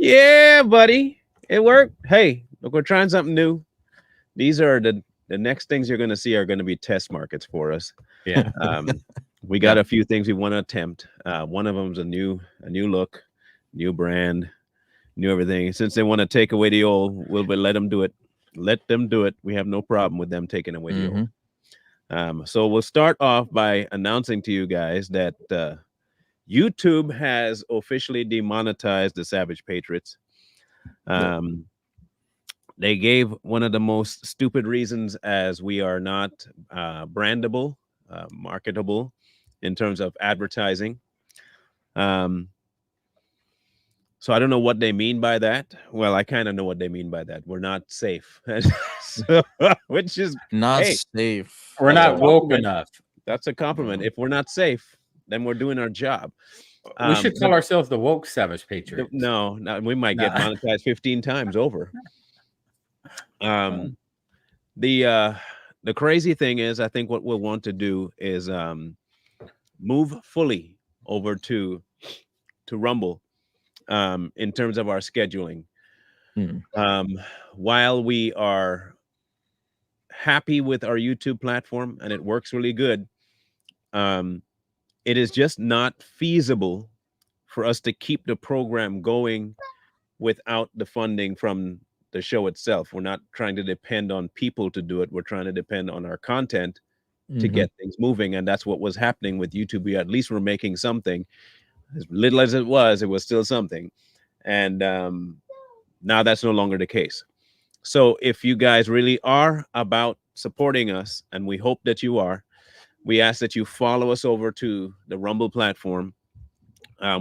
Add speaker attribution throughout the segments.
Speaker 1: Yeah, buddy. It worked. Hey, look, we're trying something new. These are the next things you're going to see are going to be test markets for us.
Speaker 2: Yeah.
Speaker 1: Um, we got
Speaker 2: Yeah.
Speaker 1: a few things we want to attempt. One of them's a new look, new brand, new everything. Since they want to take away the old, we'll let them do it. Let them do it. We have no problem with them taking away the old.
Speaker 2: Mm-hmm.
Speaker 1: So we'll start off by announcing to you guys that YouTube has officially demonetized the Savage Patriots.
Speaker 2: Yep.
Speaker 1: Um, they gave one of the most stupid reasons as we are not brandable, marketable in terms of advertising. Um, so I don't know what they mean by that. Well, I kind of know what they mean by that. We're not safe, so, which is
Speaker 2: Not
Speaker 1: hey,
Speaker 2: safe.
Speaker 3: We're
Speaker 1: that's a
Speaker 3: not woke
Speaker 1: compliment.
Speaker 3: enough.
Speaker 1: That's a compliment.
Speaker 2: No.
Speaker 1: If we're not safe, then we're doing our job.
Speaker 3: We should
Speaker 1: But
Speaker 3: call ourselves the woke Savage Patriots.
Speaker 1: no, we might get
Speaker 3: No.
Speaker 1: monetized 15 times over. Um, the crazy thing is, I think what we'll want to do is move fully over to Rumble in terms of our scheduling.
Speaker 2: Mm.
Speaker 1: While we are happy with our YouTube platform and it works really good, it is just not feasible for us to keep the program going without the funding from the show itself. We're not trying to depend on people to do it. We're trying to depend on our content to
Speaker 2: Mhm.
Speaker 1: get things moving. And that's what was happening with YouTube. We at least were making something. As little as it was still something. And now that's no longer the case. So if you guys really are about supporting us, and we hope that you are, we ask that you follow us over to the Rumble platform.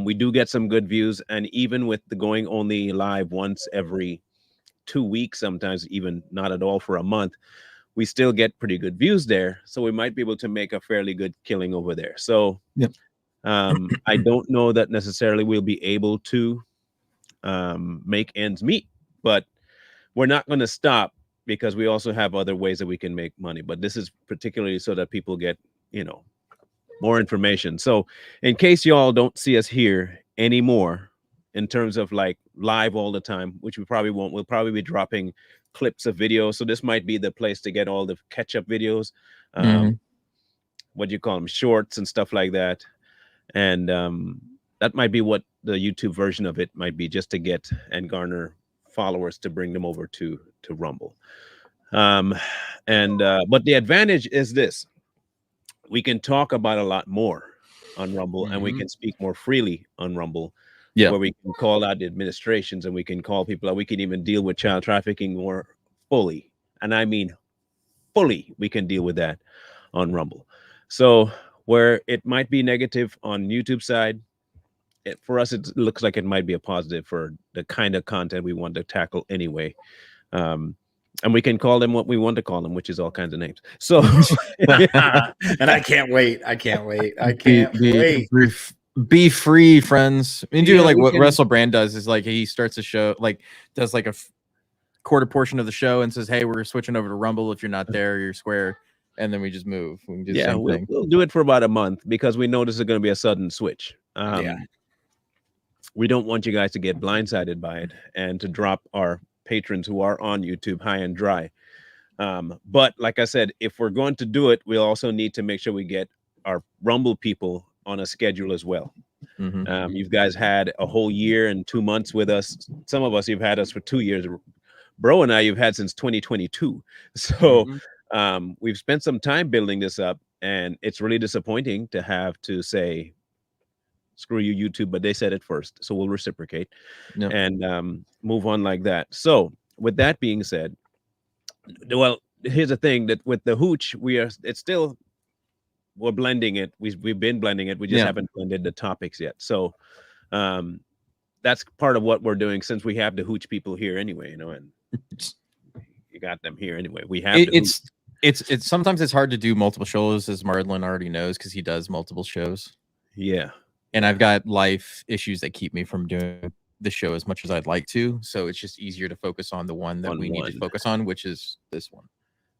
Speaker 1: We do get some good views, and even with the going only live once every 2 weeks, sometimes even not at all for a month, we still get pretty good views there. So we might be able to make a fairly good killing over there. So
Speaker 2: Yep.
Speaker 1: I don't know that necessarily we'll be able to make ends meet, but we're not going to stop because we also have other ways that we can make money. But this is particularly so that people get, more information. So in case y'all don't see us here anymore in terms of like live all the time, which we probably won't, we'll probably be dropping clips of videos. So this might be the place to get all the catch up videos.
Speaker 2: Mhm.
Speaker 1: What do you call them? Shorts and stuff like that. And that might be what the YouTube version of it might be, just to get and garner followers to bring them over to Rumble. But the advantage is this: we can talk about a lot more on Rumble, and we
Speaker 2: Mhm.
Speaker 1: can speak more freely on Rumble,
Speaker 2: Yeah.
Speaker 1: where we can call out the administrations and we can call people out. We can even deal with child trafficking more fully, and I mean fully. We can deal with that on Rumble. So where it might be negative on YouTube side, for us it looks like it might be a positive for the kind of content we want to tackle anyway. Um, and we can call them what we want to call them, which is all kinds of names. So
Speaker 3: And I can't wait. I can't wait. I can't wait.
Speaker 2: Be free, friends. And do
Speaker 3: Yeah,
Speaker 2: like
Speaker 3: we
Speaker 2: what
Speaker 3: can-
Speaker 2: Russell Brand does is like he starts a show, like does like a quarter portion of the show and says, "Hey, we're switching over to Rumble. If you're not there, you're square." And then we just move. We can do the
Speaker 1: yeah,
Speaker 2: same thing.
Speaker 1: we'll do it for about a month because we know this is going to be a sudden switch.
Speaker 3: Yeah.
Speaker 1: We don't want you guys to get blindsided by it and to drop our patrons who are on YouTube high and dry. But like I said, if we're going to do it, we'll also need to make sure we get our Rumble people on a schedule as well.
Speaker 2: Mhm.
Speaker 1: You guys had a whole year and 2 months with us. Some of us, you've had us for 2 years. Bro and I, you've had since 2022. So we've spent some time building this up, and it's really disappointing to have to say, screw you, YouTube, but they said it first. So we'll reciprocate
Speaker 2: Yep.
Speaker 1: and move on like that. So with that being said, well, here's the thing that with the hooch, we're blending it. We've been blending it. We just
Speaker 2: Yeah.
Speaker 1: haven't blended the topics yet. So that's part of what we're doing since we have the hooch people here anyway, and you got them here anyway. We have
Speaker 2: It's sometimes it's hard to do multiple shows, as Marlon already knows, because he does multiple shows.
Speaker 1: Yeah.
Speaker 2: And I've got life issues that keep me from doing the show as much as I'd like to. So it's just easier to focus on the one that we need to focus on, which is this one.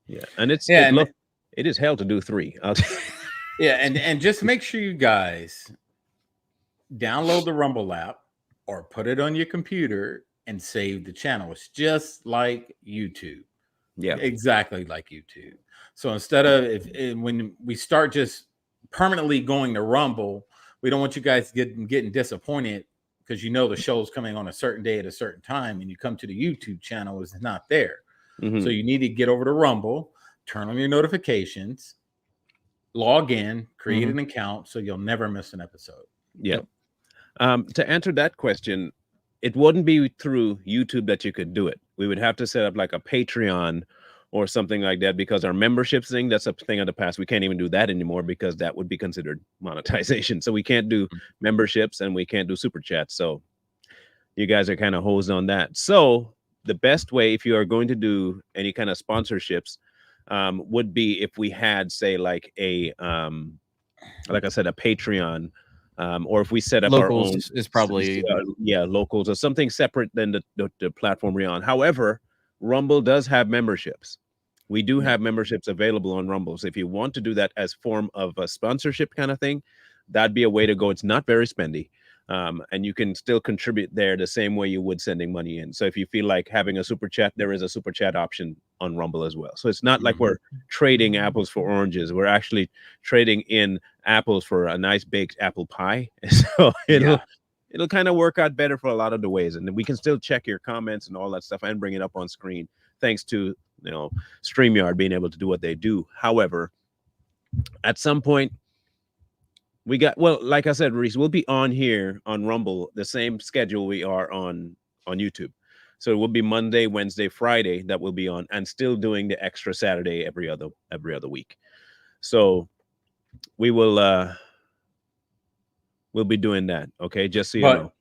Speaker 1: Yeah. And it is hell to do 3.
Speaker 3: Yeah, and just make sure you guys download the Rumble app or put it on your computer and save the channel. It's just like YouTube.
Speaker 1: Yeah.
Speaker 3: Exactly like YouTube. So instead of when we start just permanently going to Rumble, we don't want you guys getting disappointed because you know the show's coming on a certain day at a certain time, and you come to the YouTube channel, it's not there.
Speaker 1: Mm-hmm.
Speaker 3: So you need to get over to Rumble, turn on your notifications, log in, create an account, so you'll never miss an episode.
Speaker 1: Yeah. To answer that question, it wouldn't be through YouTube that you could do it. We would have to set up like a Patreon or something like that, because our membership thing, that's a thing of the past. We can't even do that anymore because that would be considered monetization. So we can't do memberships and we can't do super chats. So you guys are kind of hosed on that. So the best way, if you are going to do any kind of sponsorships, would be if we had, say, like a like I said, a Patreon, or if we set up
Speaker 2: Locals
Speaker 1: our own
Speaker 2: is probably
Speaker 1: locals or something separate than the platform we're on. However, Rumble does have memberships. We do have memberships available on Rumble. So if you want to do that as form of a sponsorship kind of thing, that'd be a way to go. It's not very spendy. And you can still contribute there the same way you would sending money in. So if you feel like having a super chat, there is a super chat option on Rumble as well. So it's not like we're trading apples for oranges. We're actually trading in apples for a nice baked apple pie. So it'll kind of work out better for a lot of the ways. And we can still check your comments and all that stuff and bring it up on screen, thanks to, StreamYard being able to do what they do. However, at some point, like I said, Reese, we'll be on here on Rumble, the same schedule we are on YouTube. So it will be Monday, Wednesday, Friday that we'll be on, and still doing the extra Saturday every other week. So we will we'll be doing that. Okay, just so you know.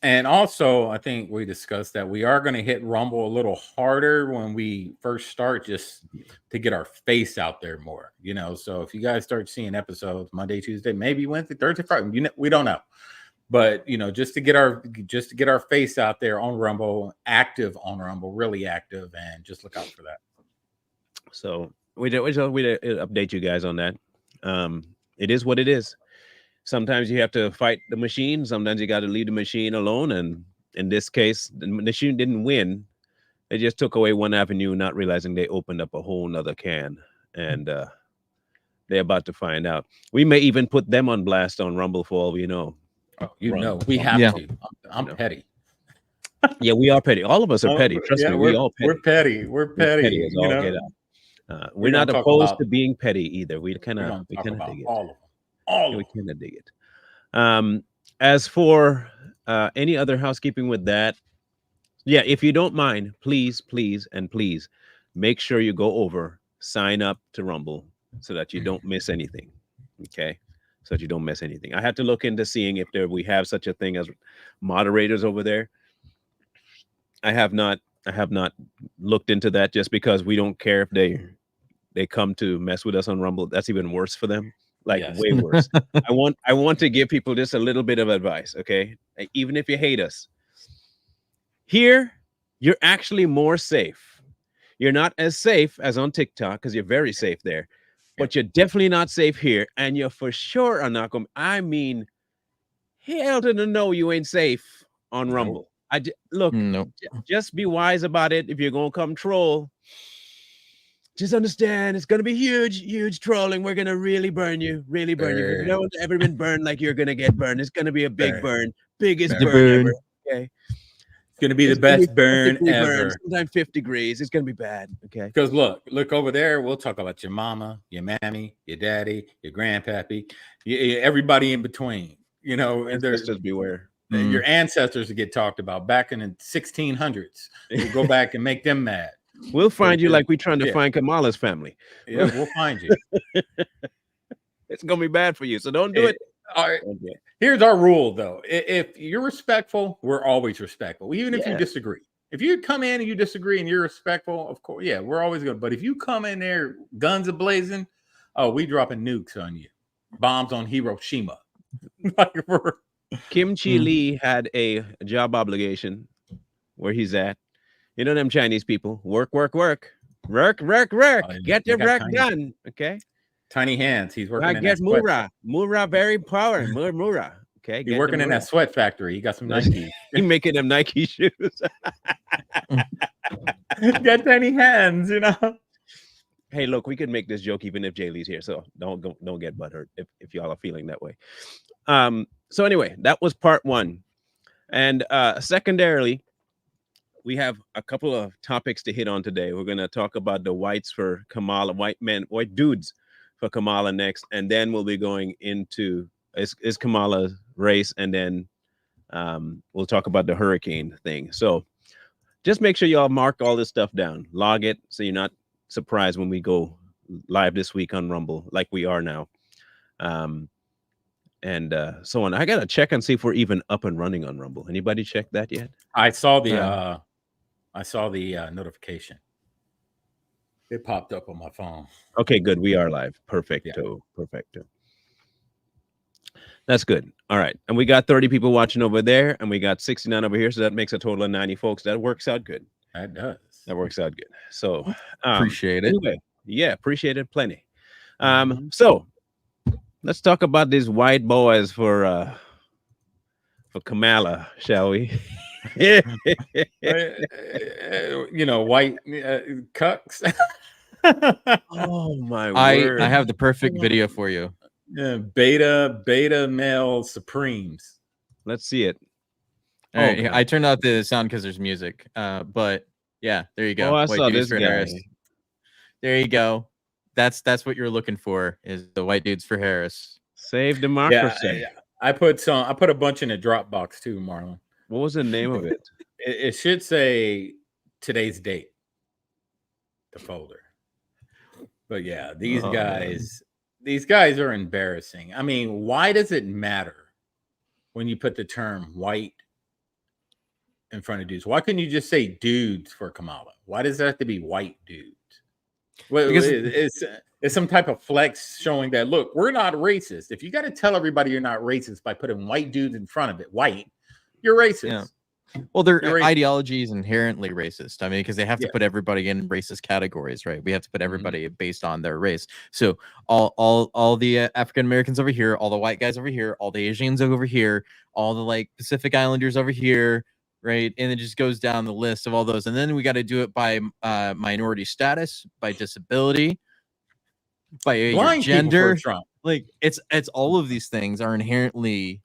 Speaker 3: And also, I think we discussed that we are going to hit Rumble a little harder when we first start, just to get our face out there more, So if you guys start seeing episodes Monday, Tuesday, maybe Wednesday, Thursday, Friday, we don't know. But just to get our face out there on Rumble, active on Rumble, really active, and just look out for that. So
Speaker 1: we update you guys on that. It is what it is. Sometimes you have to fight the machine. Sometimes you got to leave the machine alone. And in this case, the machine didn't win. They just took away one avenue, not realizing they opened up a whole nother can. And they're about to find out. We may even put them on blast on Rumble for all we know.
Speaker 3: Oh, we have to. I'm petty.
Speaker 1: Yeah, we are petty. All of us are petty. Trust me, we all petty.
Speaker 3: We're petty. We're petty.
Speaker 1: As all get out. We're not opposed to being petty either. We kind of dig it.
Speaker 3: All of them.
Speaker 1: We kind of dig it. As for any other housekeeping with that, if you don't mind, please make sure you go over, sign up to Rumble so that you don't miss anything. Okay, so that you don't miss anything. I had to look into seeing if we have such a thing as moderators over there. I have not looked into that, just because we don't care if they come to mess with us on Rumble. That's even worse for them. Way worse. I want to give people just a little bit of advice, okay? Even if you hate us, here you're actually more safe. You're not as safe as on TikTok, because you're very safe there, but you're definitely not safe here, and you for sure are not going. I mean, hell to the no, you ain't safe on Rumble. Just be wise about it. If you're gonna come troll, just understand it's going to be huge trolling. We're going to really burn you. If you've never ever been burned like you're going to get burned, it's going to be a big burn. Biggest burn ever. Okay.
Speaker 3: It's going to be the best burn ever.
Speaker 1: Sometimes 50 degrees. It's going to be bad. Okay.
Speaker 3: Because look over there. We'll talk about your mama, your mammy, your daddy, your grandpappy, everybody in between.
Speaker 1: Ancestors beware.
Speaker 3: Your ancestors get talked about back in the 1600s. We'll go back and make them mad.
Speaker 1: We'll find you like we're trying to find Kamala's family.
Speaker 3: Yeah, we'll find you.
Speaker 1: It's going to be bad for you, so don't do it.
Speaker 3: All right. Here's our rule, though. If you're respectful, we're always respectful, even if you disagree. If you come in and you disagree and you're respectful, of course, we're always good. But if you come in there, guns a-blazing, we dropping nukes on you. Bombs on Hiroshima.
Speaker 1: Kim-Chi Lee had a job obligation where he's at. You know them Chinese people. Work. Get your work done. Okay.
Speaker 3: Tiny hands. He's working.
Speaker 1: I get Mura. Very power. Mura. Okay,
Speaker 3: He's working in that sweat factory. He got some Nike.
Speaker 1: He making them Nike shoes.
Speaker 3: Got tiny hands, you know.
Speaker 1: Hey, look, we could make this joke even if Jay Lee's here, so don't get butthurt if y'all are feeling that way. So anyway, that was part one, and secondarily, we have a couple of topics to hit on today. We're going to talk about the whites for Kamala, white dudes for Kamala next, and then we'll be going into is Kamala's race, and then we'll talk about the hurricane thing. So just make sure y'all mark all this stuff down, log it, so you're not surprised when we go live this week on Rumble, like we are now. And so on. I gotta check and see if we're even up and running on Rumble. Anybody check that yet?
Speaker 3: I saw the notification. It popped up on my phone.
Speaker 1: Okay, good. We are live. Perfecto. Perfecto. That's good. All right. And we got 30 people watching over there, and we got 69 over here. So that makes a total of 90 folks. That works out good.
Speaker 3: That does.
Speaker 1: That works out good. So
Speaker 2: Appreciate it.
Speaker 1: Anyway, yeah, appreciate it plenty. So let's talk about these white boys for Kamala, shall we?
Speaker 3: You know, white cucks.
Speaker 1: Oh my
Speaker 2: word. I have the perfect video for you.
Speaker 3: Yeah, beta male supremes.
Speaker 1: Let's see it.
Speaker 2: All right, I turned out the sound because there's music. But yeah, there you go.
Speaker 1: Oh, I
Speaker 2: white
Speaker 1: saw
Speaker 2: dudes
Speaker 1: this
Speaker 2: for
Speaker 1: guy.
Speaker 2: Harris. There you go. That's what you're looking for, is the white dudes for Harris.
Speaker 1: Save democracy.
Speaker 3: Yeah, I put a bunch in a Dropbox too, Marlon.
Speaker 1: What was the name of it?
Speaker 3: It should say today's date, the folder. But yeah, these guys are embarrassing. I mean, why does it matter when you put the term white in front of dudes? Why couldn't you just say dudes for Kamala? Why does it have to be white dudes? Well, because it's some type of flex showing that, look, we're not racist. If you got to tell everybody you're not racist by putting white dudes in front of it, white, you're racist.
Speaker 2: Yeah. Well, their ideology is inherently racist. I mean, because they have to put everybody in racist categories, right? We have to put everybody based on their race. So all the African Americans over here, all the white guys over here, all the Asians over here, all the like Pacific Islanders over here, right? And it just goes down the list of all those. And then we got to do it by minority status, by disability, by your gender. Like it's all of these things are inherently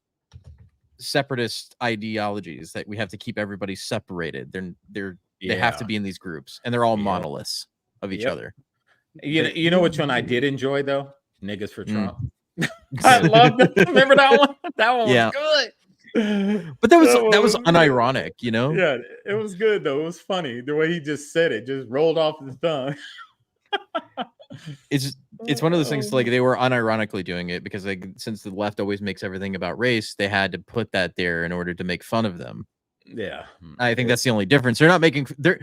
Speaker 2: separatist ideologies that we have to keep everybody separated. They have to be in these groups, and they're all monoliths of each other.
Speaker 3: You know which one I did enjoy though? Niggas for Trump. I love that. Remember that one? That one was good.
Speaker 2: But that was unironic, you know?
Speaker 3: Yeah, it was good though. It was funny. The way he just said it just rolled off his tongue.
Speaker 2: It's one of those things, like, they were unironically doing it because, like, since the left always makes everything about race, they had to put that there in order to make fun of them.
Speaker 3: Yeah,
Speaker 2: I think that's the only difference. They're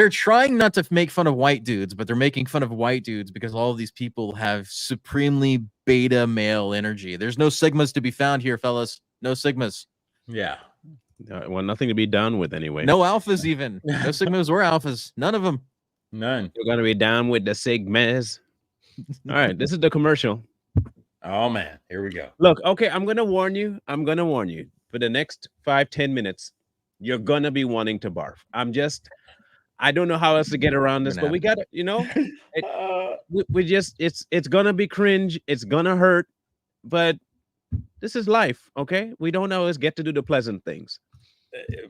Speaker 2: trying not to make fun of white dudes, but they're making fun of white dudes because all of these people have supremely beta male energy. There's no sigmas to be found here, fellas. No sigmas.
Speaker 3: Yeah.
Speaker 1: Well, nothing to be done with anyway.
Speaker 2: No alphas even. No sigmas or alphas. None of them.
Speaker 3: None.
Speaker 1: You're gonna be down with the sigmas. All right, this is the commercial.
Speaker 3: Oh man, here we go.
Speaker 1: Look, okay, I'm gonna warn you. For the next 5-10 minutes, you're gonna be wanting to barf. I don't know how else to get around this, but we gotta, it's gonna be cringe, it's gonna hurt, but this is life, okay? We don't always get to do the pleasant things.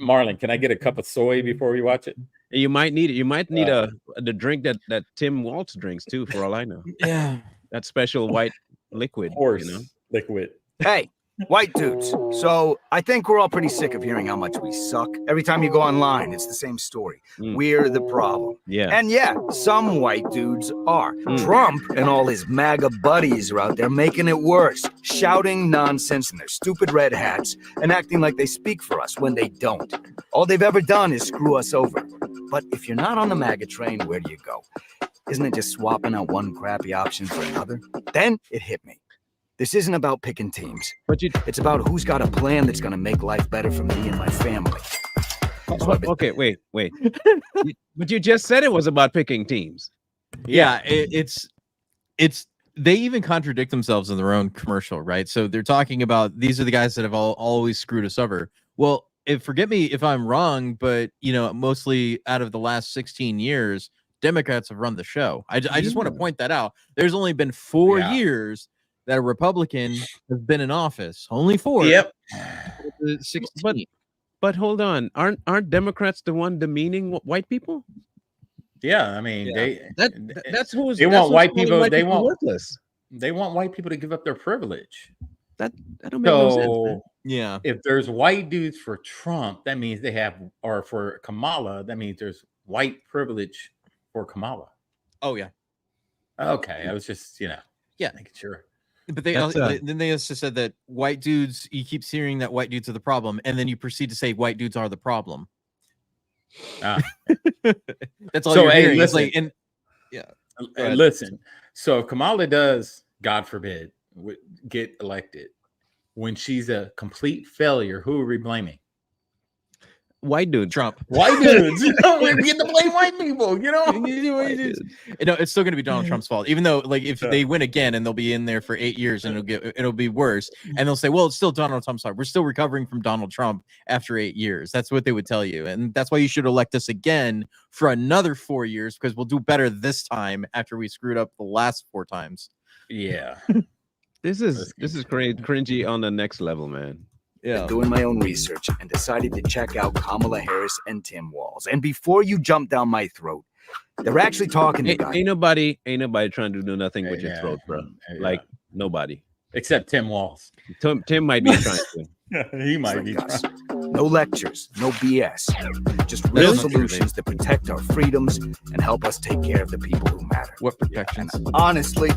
Speaker 3: Marlon, can I get a cup of soy before we watch it?
Speaker 1: You might need it. You might need the drink that Tim Waltz drinks too, for all I know.
Speaker 2: Yeah,
Speaker 1: that special white liquid.
Speaker 3: Horse liquid.
Speaker 4: Hey, white dudes. So I think we're all pretty sick of hearing how much we suck. Every time you go online, it's the same story. We're the problem.
Speaker 1: Yeah.
Speaker 4: And yeah, some white dudes are. Trump and all his MAGA buddies are out there making it worse, shouting nonsense in their stupid red hats and acting like they speak for us when they don't. All they've ever done is screw us over. But if you're not on the MAGA train, where do you go? Isn't it just swapping out one crappy option for another? Then it hit me. This isn't about picking teams. It's about who's got a plan that's going to make life better for me and my family.
Speaker 1: Okay, wait. But you just said it was about picking teams.
Speaker 2: Yeah, it's they even contradict themselves in their own commercial, right? So they're talking about these are the guys that have always screwed us over. Well, forget me if I'm wrong, but mostly out of the last 16 years, Democrats have run the show. I just want to point that out. There's only been 4 years that a Republican has been in office. Only 4.
Speaker 3: Yep.
Speaker 2: 16.
Speaker 1: But hold on, aren't Democrats the one demeaning white people?
Speaker 3: Yeah, I mean
Speaker 1: that's who's
Speaker 3: they want white people.
Speaker 1: They want worthless.
Speaker 3: They want white people to give up their privilege.
Speaker 1: That don't make no sense. Man.
Speaker 2: Yeah.
Speaker 3: If there's white dudes for Trump, that means they have, or for Kamala, that means there's white privilege for Kamala.
Speaker 2: Oh yeah.
Speaker 3: Okay, I was just making sure.
Speaker 2: But then they also said that white dudes. You keep hearing that white dudes are the problem, and then you proceed to say white dudes are the problem. That's all you're hearing.
Speaker 3: Listen, listen. So if Kamala does, God forbid, get elected, when she's a complete failure, who are we blaming?
Speaker 1: White dudes.
Speaker 2: Trump.
Speaker 3: White dudes. We get to blame white people.
Speaker 2: It's still going to be Donald Trump's fault, even though if they win again and they'll be in there for 8 years and it'll be worse, and they'll say, well, it's still Donald Trump's fault. We're still recovering from Donald Trump after 8 years. That's what they would tell you, and that's why you should elect us again for another 4 years, because we'll do better this time after we screwed up the last 4 times.
Speaker 3: Yeah.
Speaker 1: This is cringy on the next level, man.
Speaker 4: Yeah. Doing my own research and decided to check out Kamala Harris and Tim Walz. And before you jump down my throat, they're actually talking to guys.
Speaker 1: Ain't nobody trying to do nothing with your throat, bro. Like nobody.
Speaker 3: Except Tim Walz.
Speaker 1: Tim might be trying to.
Speaker 3: He might be trying.
Speaker 4: No lectures, no BS. Just real solutions that protect our freedoms and help us take care of the people who matter.
Speaker 2: What protections?
Speaker 4: And honestly,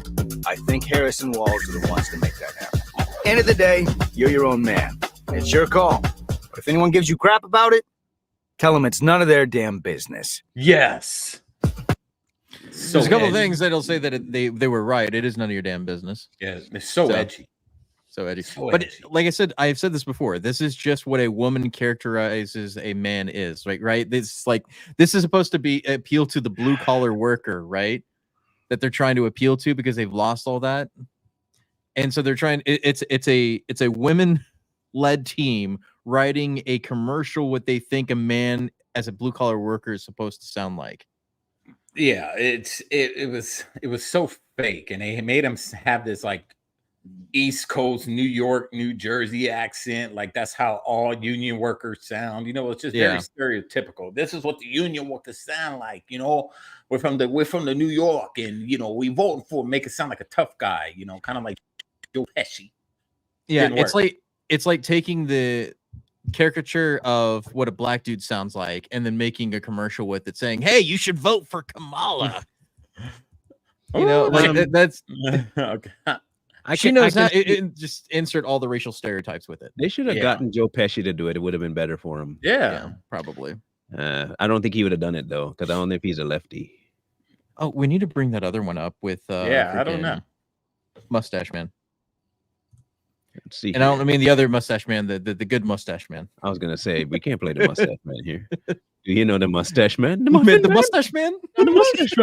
Speaker 4: I think Harris and Walz are the ones to make that happen. End of the day, you're your own man. It's your call. But if anyone gives you crap about it, tell them it's none of their damn business.
Speaker 3: Yes.
Speaker 2: So there's a couple of things that'll say that they were right. It is none of your damn business.
Speaker 3: Yeah, it's so edgy.
Speaker 2: So edgy. But like I said, I've said this before. This is just what a woman characterizes a man is, right? This is supposed to be appeal to the blue collar worker, right? That they're trying to appeal to because they've lost all that. And so they're trying. It's a women-led team writing a commercial what they think a man as a blue-collar worker is supposed to sound like.
Speaker 3: Yeah, it was so fake, and they made him have this like East Coast, New York, New Jersey accent. Like that's how all union workers sound. It's just very stereotypical. This is what the union workers sound like. We're from the New York, and we voting for make it sound like a tough guy. Kind of like Joe Pesci.
Speaker 2: Yeah, it's like taking the caricature of what a black dude sounds like and then making a commercial with it saying, hey, you should vote for Kamala. That's
Speaker 3: okay.
Speaker 2: She knows how. Just insert all the racial stereotypes with it.
Speaker 1: They should have gotten Joe Pesci to do it. It would have been better for him.
Speaker 3: Yeah,
Speaker 2: probably.
Speaker 1: I don't think he would have done it though, because I don't know if he's a lefty.
Speaker 2: Oh, we need to bring that other one up with.
Speaker 3: I don't know.
Speaker 2: Mustache Man.
Speaker 1: Let's see.
Speaker 2: And I don't mean the other mustache man, the good mustache man.
Speaker 1: I was gonna say we can't play the mustache man here. Do you know the mustache man?
Speaker 2: The mustache man.
Speaker 3: The mustache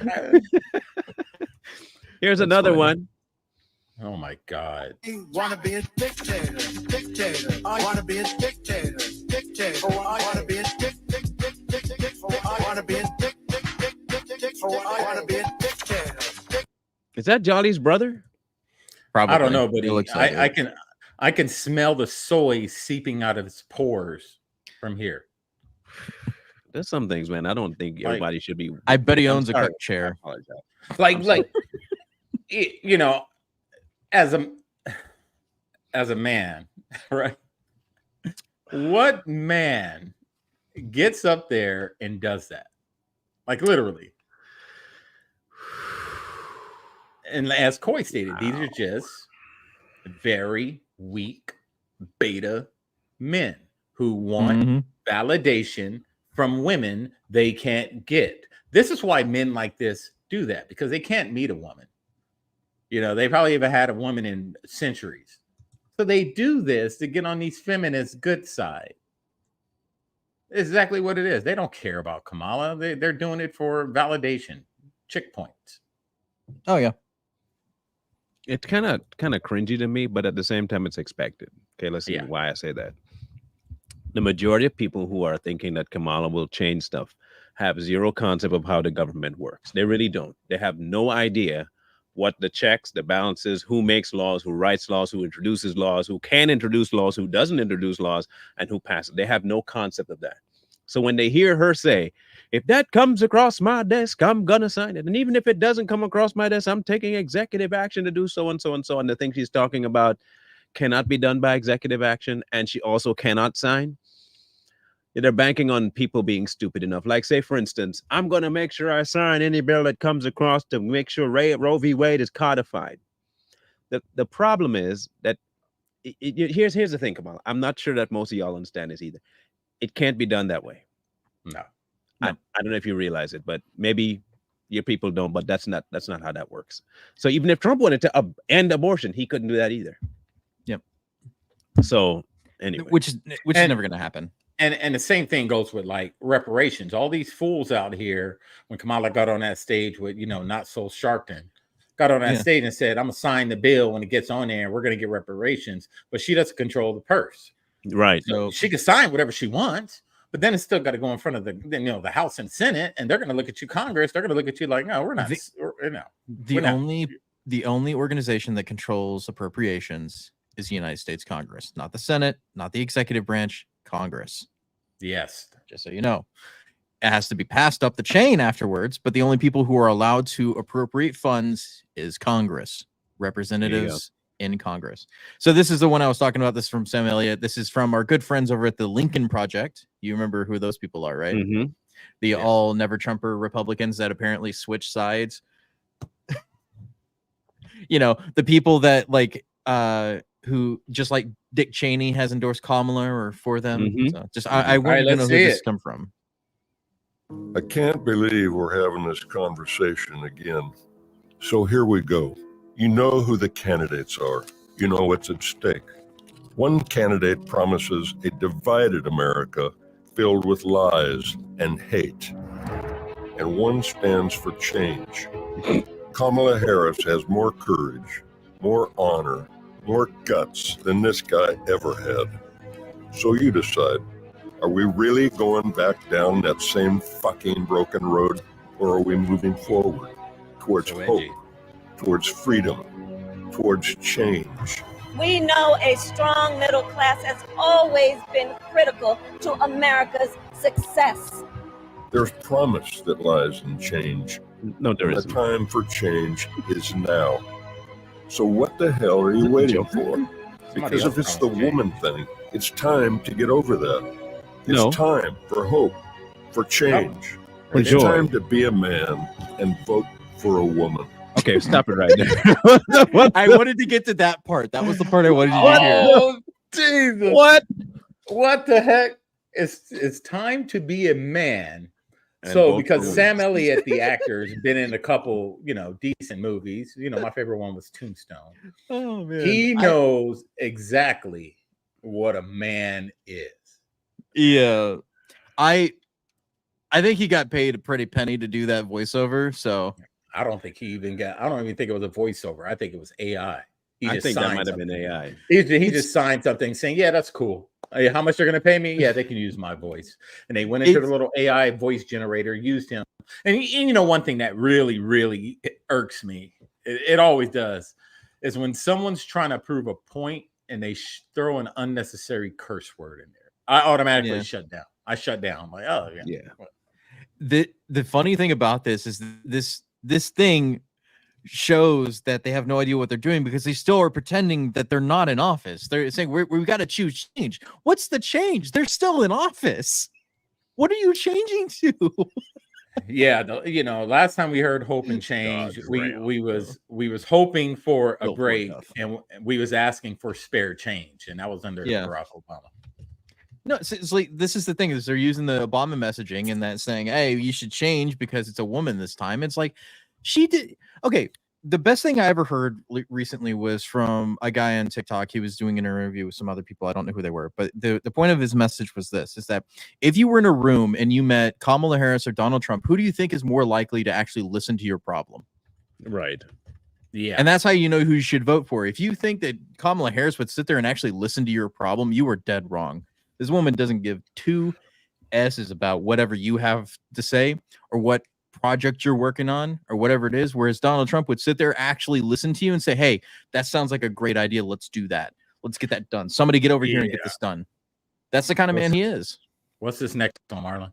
Speaker 3: man.
Speaker 1: Here's another one.
Speaker 3: Oh my God.
Speaker 5: Wanna be a dictator, dictator. I wanna be a dictator, dictator. I wanna be a dictator. I wanna be a dictator. I wanna be a dictator.
Speaker 1: Is that Jolly's brother?
Speaker 3: Probably. I don't know, but I can smell the soy seeping out of his pores from here.
Speaker 1: There's some things, man. I don't think everybody should be.
Speaker 2: I bet he owns a cook chair.
Speaker 3: As a man, right? What man gets up there and does that? Like literally. And as Coy stated, these are just very weak beta men who want validation from women they can't get. This is why men like this do that, because they can't meet a woman. They probably haven't had a woman in centuries. So they do this to get on these feminists' good side. Exactly what it is. They don't care about Kamala. They're doing it for validation, chick points.
Speaker 2: Oh yeah.
Speaker 1: It's kind of cringy to me, but at the same time, it's expected. Okay, let's see
Speaker 3: Yeah.
Speaker 1: why I say that. The majority of people who are thinking that Kamala will change stuff have zero concept of how the government works. They really don't. They have no idea what the checks, the balances, who makes laws, who writes laws, who introduces laws, who can introduce laws, who doesn't introduce laws, and who passes. They have no concept of that. So when they hear her say, if that comes across my desk, I'm gonna sign it. And even if it doesn't come across my desk, I'm taking executive action to do so and so and so. And the thing she's talking about cannot be done by executive action, and she also cannot sign. They're banking on people being stupid enough. Like, say, for instance, I'm going to make sure I sign any bill that comes across to make sure Roe v. Wade is codified. The problem is that here's the thing, Kamal. I'm not sure that most of y'all understand this either. It can't be done that way.
Speaker 3: No.
Speaker 1: I don't know if you realize it, but maybe your people don't. But that's not how that works. So even if Trump wanted to end abortion, he couldn't do that either.
Speaker 2: Yep.
Speaker 1: So anyway,
Speaker 2: which is never going to happen.
Speaker 3: And the same thing goes with like reparations. All these fools out here, when Kamala got on that stage with, not so Sharpton, got on that stage and said, I'm gonna sign the bill when it gets on there and we're gonna get reparations, but she doesn't control the purse.
Speaker 1: Right.
Speaker 3: So she can sign whatever she wants, but then it's still got to go in front of the House and Senate, and they're gonna look at you, Congress, they're gonna look at you like, no, we're not.
Speaker 2: The only organization that controls appropriations is the United States Congress, not the Senate, not the executive branch, Congress.
Speaker 3: Yes.
Speaker 2: Just so you know, it has to be passed up the chain afterwards, but the only people who are allowed to appropriate funds is Congress, representatives in Congress. So this is the one I was talking about. This is from Sam Elliott. This is from our good friends over at the Lincoln Project. You remember who those people are, right?
Speaker 1: Mm-hmm.
Speaker 2: The all never Trumper Republicans that apparently switch sides. The people that who just like Dick Cheney has endorsed Kamala or for them.
Speaker 1: Mm-hmm.
Speaker 2: So just I wanted to know who this come from.
Speaker 6: I can't believe we're having this conversation again. So here we go. You know who the candidates are. You know what's at stake. One candidate promises a divided America filled with lies and hate. And one stands for change. Kamala Harris has more courage, more honor, more guts than this guy ever had. So you decide, are we really going back down that same fucking broken road, or are we moving forward towards hope, towards freedom, towards change?
Speaker 7: We know a strong middle class has always been critical to America's success.
Speaker 6: There's promise that lies in change.
Speaker 1: No, there isn't.
Speaker 6: The time for change is now. So what the hell are you waiting for? Because if it's the woman thing, it's time to get over that. It's time for hope, for change. It's time to be a man and vote for a woman.
Speaker 1: Okay, stop it right there.
Speaker 2: I wanted to get to that part. That was the part I wanted you to hear.
Speaker 3: Oh, Jesus. What the heck? It's time to be a man. And so because Sam Elliott, the actor, has been in a couple, decent movies. My favorite one was Tombstone.
Speaker 2: Oh man.
Speaker 3: He knows exactly what a man is.
Speaker 2: Yeah. I think he got paid a pretty penny to do that voiceover. So
Speaker 3: I don't even think it was a voiceover. I think it was AI.
Speaker 1: I think that might have been AI.
Speaker 3: He just signed something saying, yeah, that's cool. How much they're going to pay me? Yeah, they can use my voice. And they went into the little AI voice generator, used him. And one thing that really, really irks me, it always does, is when someone's trying to prove a point and they throw an unnecessary curse word in there. I automatically shut down. I shut down. I'm like, oh, yeah.
Speaker 2: The funny thing about this is this thing shows that they have no idea what they're doing because they still are pretending that they're not in office. They're saying we've got to choose change. What's the change? They're still in office. What are you changing to?
Speaker 3: Yeah, last time we heard hope and change, we was hoping for a break, and we was asking for spare change, and that was under Barack Obama.
Speaker 2: No, it's like this is the thing is they're using the Obama messaging and that saying, hey, you should change because it's a woman this time. It's like she did. Okay, the best thing I ever heard recently was from a guy on TikTok. He was doing an interview with some other people. I don't know who they were, but the point of his message was this, is that if you were in a room and you met Kamala Harris or Donald Trump, who do you think is more likely to actually listen to your problem?
Speaker 1: Right.
Speaker 3: Yeah.
Speaker 2: And that's how you know who you should vote for. If you think that Kamala Harris would sit there and actually listen to your problem, you are dead wrong. This woman doesn't give two S's about whatever you have to say or what project you're working on or whatever it is. Whereas Donald Trump would sit there, actually listen to you and say, hey, that sounds like a great idea. Let's do that. Let's get that done. Somebody get over here and get this done. That's the kind of man he is.
Speaker 3: What's this next one, Marlon?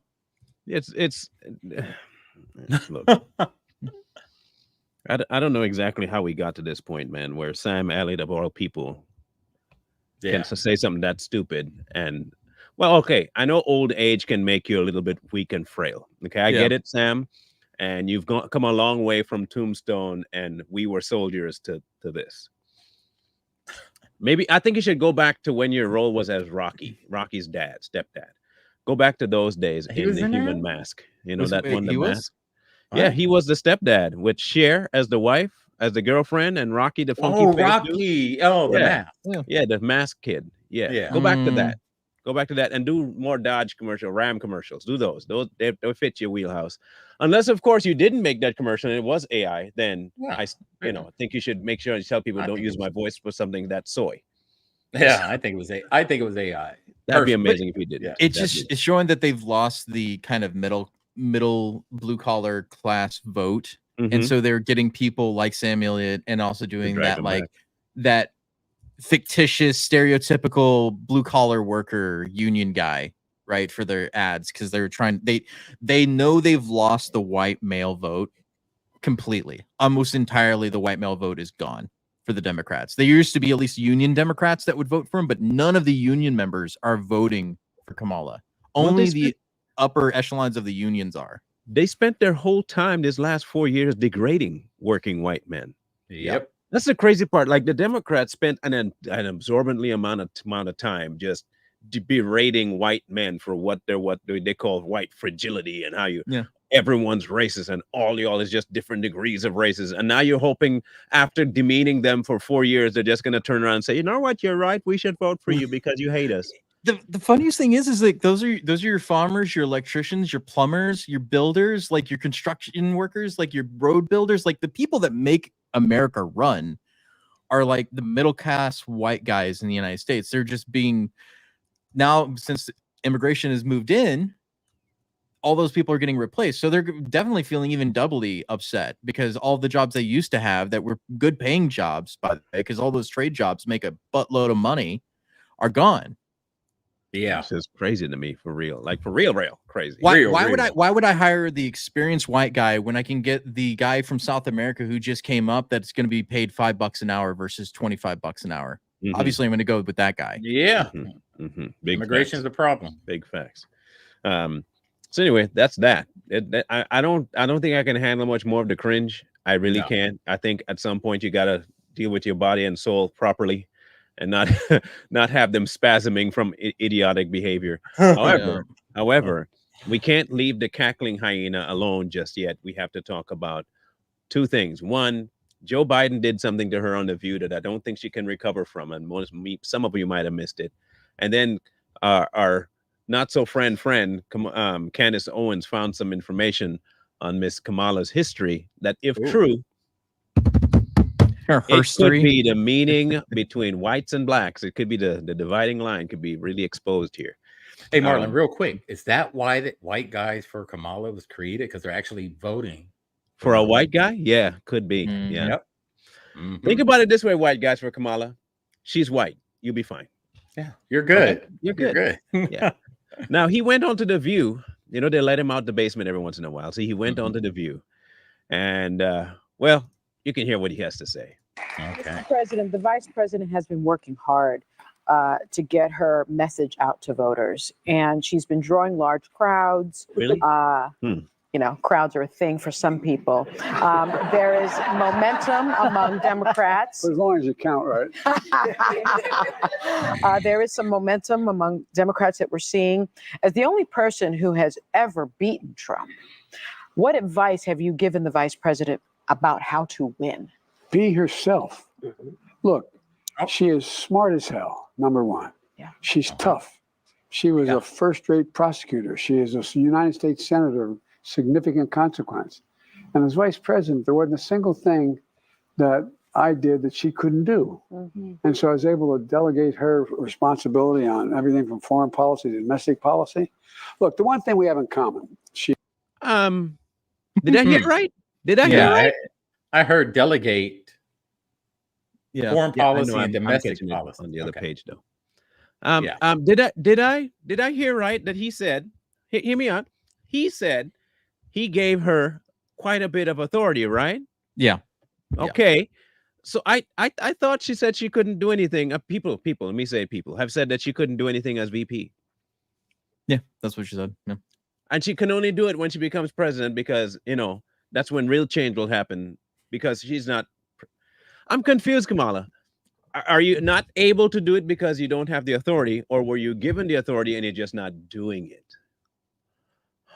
Speaker 1: It's look. I don't know exactly how we got to this point, man, where Sam Elliott of all people can say something that stupid. And well, okay, I know old age can make you a little bit weak and frail. Okay, I get it, Sam. And you've come a long way from Tombstone and We Were Soldiers to this. Maybe I think you should go back to when your role was as Rocky's stepdad. Go back to those days in The Human Mask. You know that one, The Mask? Yeah, he was the stepdad with Cher as the wife, as the girlfriend, and Rocky the funky face
Speaker 3: Rocky.
Speaker 1: dude.
Speaker 3: Oh, the mask.
Speaker 1: Yeah, the mask kid. Yeah. Go back to that. Go back to that and do more Dodge Ram commercials. Do those. They fit your wheelhouse. Unless, of course, you didn't make that commercial and it was AI, then I think you should make sure you tell people don't use my voice for something that's soy.
Speaker 3: Yeah, I think it was AI.
Speaker 1: That'd be amazing if you did.
Speaker 2: It's showing that they've lost the kind of middle blue collar class vote, and so they're getting people like Sam Elliott and also doing that that fictitious stereotypical blue collar worker union guy, right, for their ads, because they're trying they know they've lost the white male vote completely. Almost entirely the white male vote is gone for the Democrats. There used to be at least union Democrats that would vote for him, but none of the union members are voting for Kamala. Only the upper echelons of the unions are.
Speaker 1: They spent their whole time this last 4 years degrading working white men.
Speaker 3: Yep.
Speaker 1: That's the crazy part. Like the Democrats spent an absorbently amount of time just berating white men for what they call white fragility and how everyone's racist and all y'all is just different degrees of racism. And now you're hoping after demeaning them for 4 years, they're just going to turn around and say, you know what, you're right. We should vote for you because you hate us.
Speaker 2: The funniest thing is like those are your farmers, your electricians, your plumbers, your builders, like your construction workers, like your road builders, like the people that make America run are like the middle class white guys in the United States. They're just being now, since immigration has moved in, all those people are getting replaced. So they're definitely feeling even doubly upset because all the jobs they used to have that were good paying jobs, by the way, because all those trade jobs make a buttload of money, are gone.
Speaker 3: Yeah,
Speaker 1: it's just crazy to me, for real. Like for real crazy.
Speaker 2: Why would I hire the experienced white guy when I can get the guy from South America who just came up that's going to be paid $5 an hour versus $25 an hour? Obviously, I'm going to go with that guy.
Speaker 3: Yeah,
Speaker 1: Big
Speaker 3: immigration is a problem.
Speaker 1: Big facts. So anyway, that's that. I don't think I can handle much more of the cringe. I really can't. I think at some point you got to deal with your body and soul properly, and not have them spasming from idiotic behavior. However, we can't leave the cackling hyena alone just yet. We have to talk about two things. One, Joe Biden did something to her on The View that I don't think she can recover from, and some of you might have missed it. And then our not so friend Candace Owens found some information on Miss Kamala's history that, if true, it could be the meaning between whites and blacks. It could be the dividing line could be really exposed here.
Speaker 3: Hey, Marlon, real quick, is that why that white guys for Kamala was created? Because they're actually voting
Speaker 1: for a white guy? Yeah, could be. Yeah.
Speaker 3: Yep.
Speaker 1: Think about it this way, white guys for Kamala. She's white. You'll be fine.
Speaker 3: Yeah, you're good.
Speaker 1: Okay. You're good. Yeah. Now he went on to The View. You know, they let him out the basement every once in a while. So he went on to The View, and well, you can hear what he has to say.
Speaker 3: Okay.
Speaker 8: Mr. President, the vice president has been working hard to get her message out to voters, and she's been drawing large crowds.
Speaker 1: Really?
Speaker 8: You know, crowds are a thing for some people. There is momentum among Democrats.
Speaker 9: As long as you count right.
Speaker 8: There is some momentum among Democrats that we're seeing. As the only person who has ever beaten Trump, what advice have you given the vice president about how to win?
Speaker 9: Be herself. Look, she is smart as hell, number one.
Speaker 8: Yeah.
Speaker 9: She's tough. She was a first-rate prosecutor. She is a United States senator of significant consequence. And as vice president, there wasn't a single thing that I did that she couldn't do. And so I was able to delegate her responsibility on everything from foreign policy to domestic policy. Look, the one thing we have in common,
Speaker 1: Did I hear right? Did I hear
Speaker 3: Yeah,
Speaker 1: right?
Speaker 3: I heard delegate
Speaker 2: Yeah.
Speaker 3: foreign
Speaker 1: Yeah, I
Speaker 3: policy
Speaker 1: know.
Speaker 3: and
Speaker 1: I'm
Speaker 3: domestic
Speaker 1: catching it
Speaker 3: policy.
Speaker 1: on the other
Speaker 3: Okay.
Speaker 1: page though.
Speaker 3: Yeah.
Speaker 1: Did I hear right that he said, hear me out. He said he gave her quite a bit of authority, right?
Speaker 2: Yeah.
Speaker 1: Okay. So I thought she said she couldn't do anything. People, let me say people have said that she couldn't do anything as VP.
Speaker 2: Yeah, that's what she said. Yeah.
Speaker 1: And she can only do it when she becomes president because, that's when real change will happen because she's not. I'm confused, Kamala. Are you not able to do it because you don't have the authority, or were you given the authority and you're just not doing it?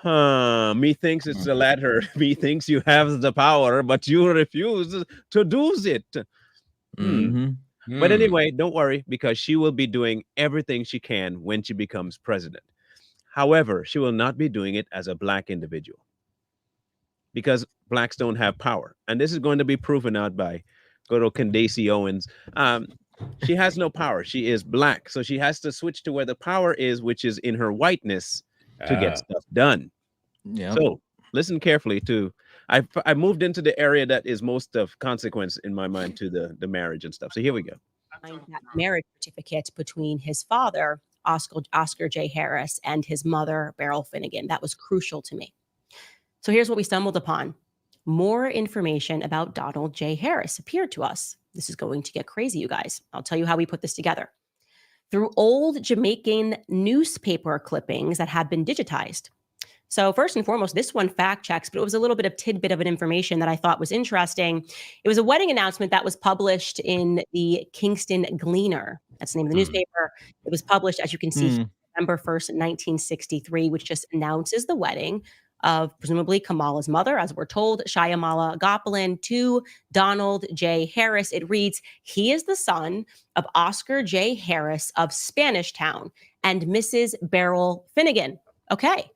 Speaker 1: Methinks it's the latter. Methinks you have the power, but you refuse to do it. But anyway, don't worry, because she will be doing everything she can when she becomes president. However, she will not be doing it as a black individual because blacks don't have power. And this is going to be proven out by good old Candace Owens. She has no power. She is black. So she has to switch to where the power is, which is in her whiteness to get stuff done.
Speaker 2: Yeah.
Speaker 1: So listen carefully to, I moved into the area that is most of consequence in my mind to the marriage and stuff. So here we go.
Speaker 10: That marriage certificate between his father, Oscar J. Harris, and his mother, Beryl Finnegan. That was crucial to me. So here's what we stumbled upon. More information about Donald J. Harris appeared to us. This is going to get crazy, you guys. I'll tell you how we put this together. Through old Jamaican newspaper clippings that have been digitized. So first and foremost, this one fact checks, but it was a little bit of tidbit of an information that I thought was interesting. It was a wedding announcement that was published in the Kingston Gleaner. That's the name of the newspaper. It was published, as you can see, November 1st, 1963, which just announces the wedding of presumably Kamala's mother, as we're told, Shyamala Gopalin, to Donald J. Harris. It reads, he is the son of Oscar J. Harris of Spanish Town and Mrs. Beryl Finnegan. Okay.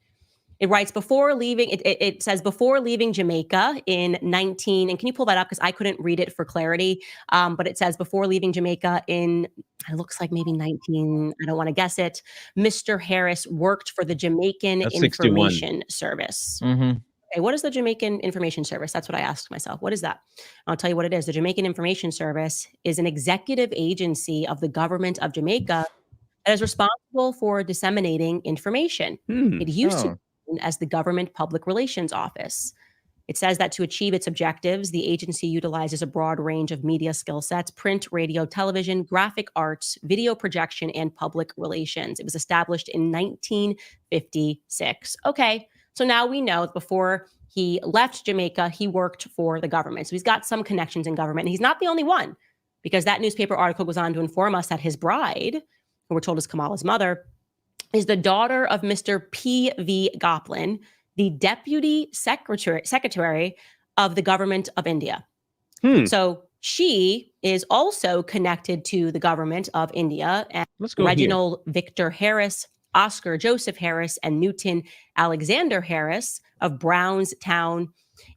Speaker 10: It writes before leaving, it says before leaving Jamaica in 19, and can you pull that up? Because I couldn't read it for clarity. But it says before leaving Jamaica in, it looks like maybe 19, I don't want to guess it. Mr. Harris worked for the Jamaican Information Service. Okay, what is the Jamaican Information Service? That's what I asked myself. What is that? I'll tell you what it is. The Jamaican Information Service is an executive agency of the government of Jamaica that is responsible for disseminating information. It used to as the Government Public Relations Office. It says that to achieve its objectives, the agency utilizes a broad range of media skill sets: print, radio, television, graphic arts, video projection, and public relations. It was established in 1956. Okay, so now we know before he left Jamaica, he worked for the government. So he's got some connections in government. And he's not the only one, because that newspaper article goes on to inform us that his bride, who we're told is Kamala's mother, is the daughter of Mr. P.V. Gopalin, the Deputy Secretary of the Government of India. So she is also connected to the government of India, and Reginald Victor Harris, Oscar Joseph Harris, and Newton Alexander Harris of Brownstown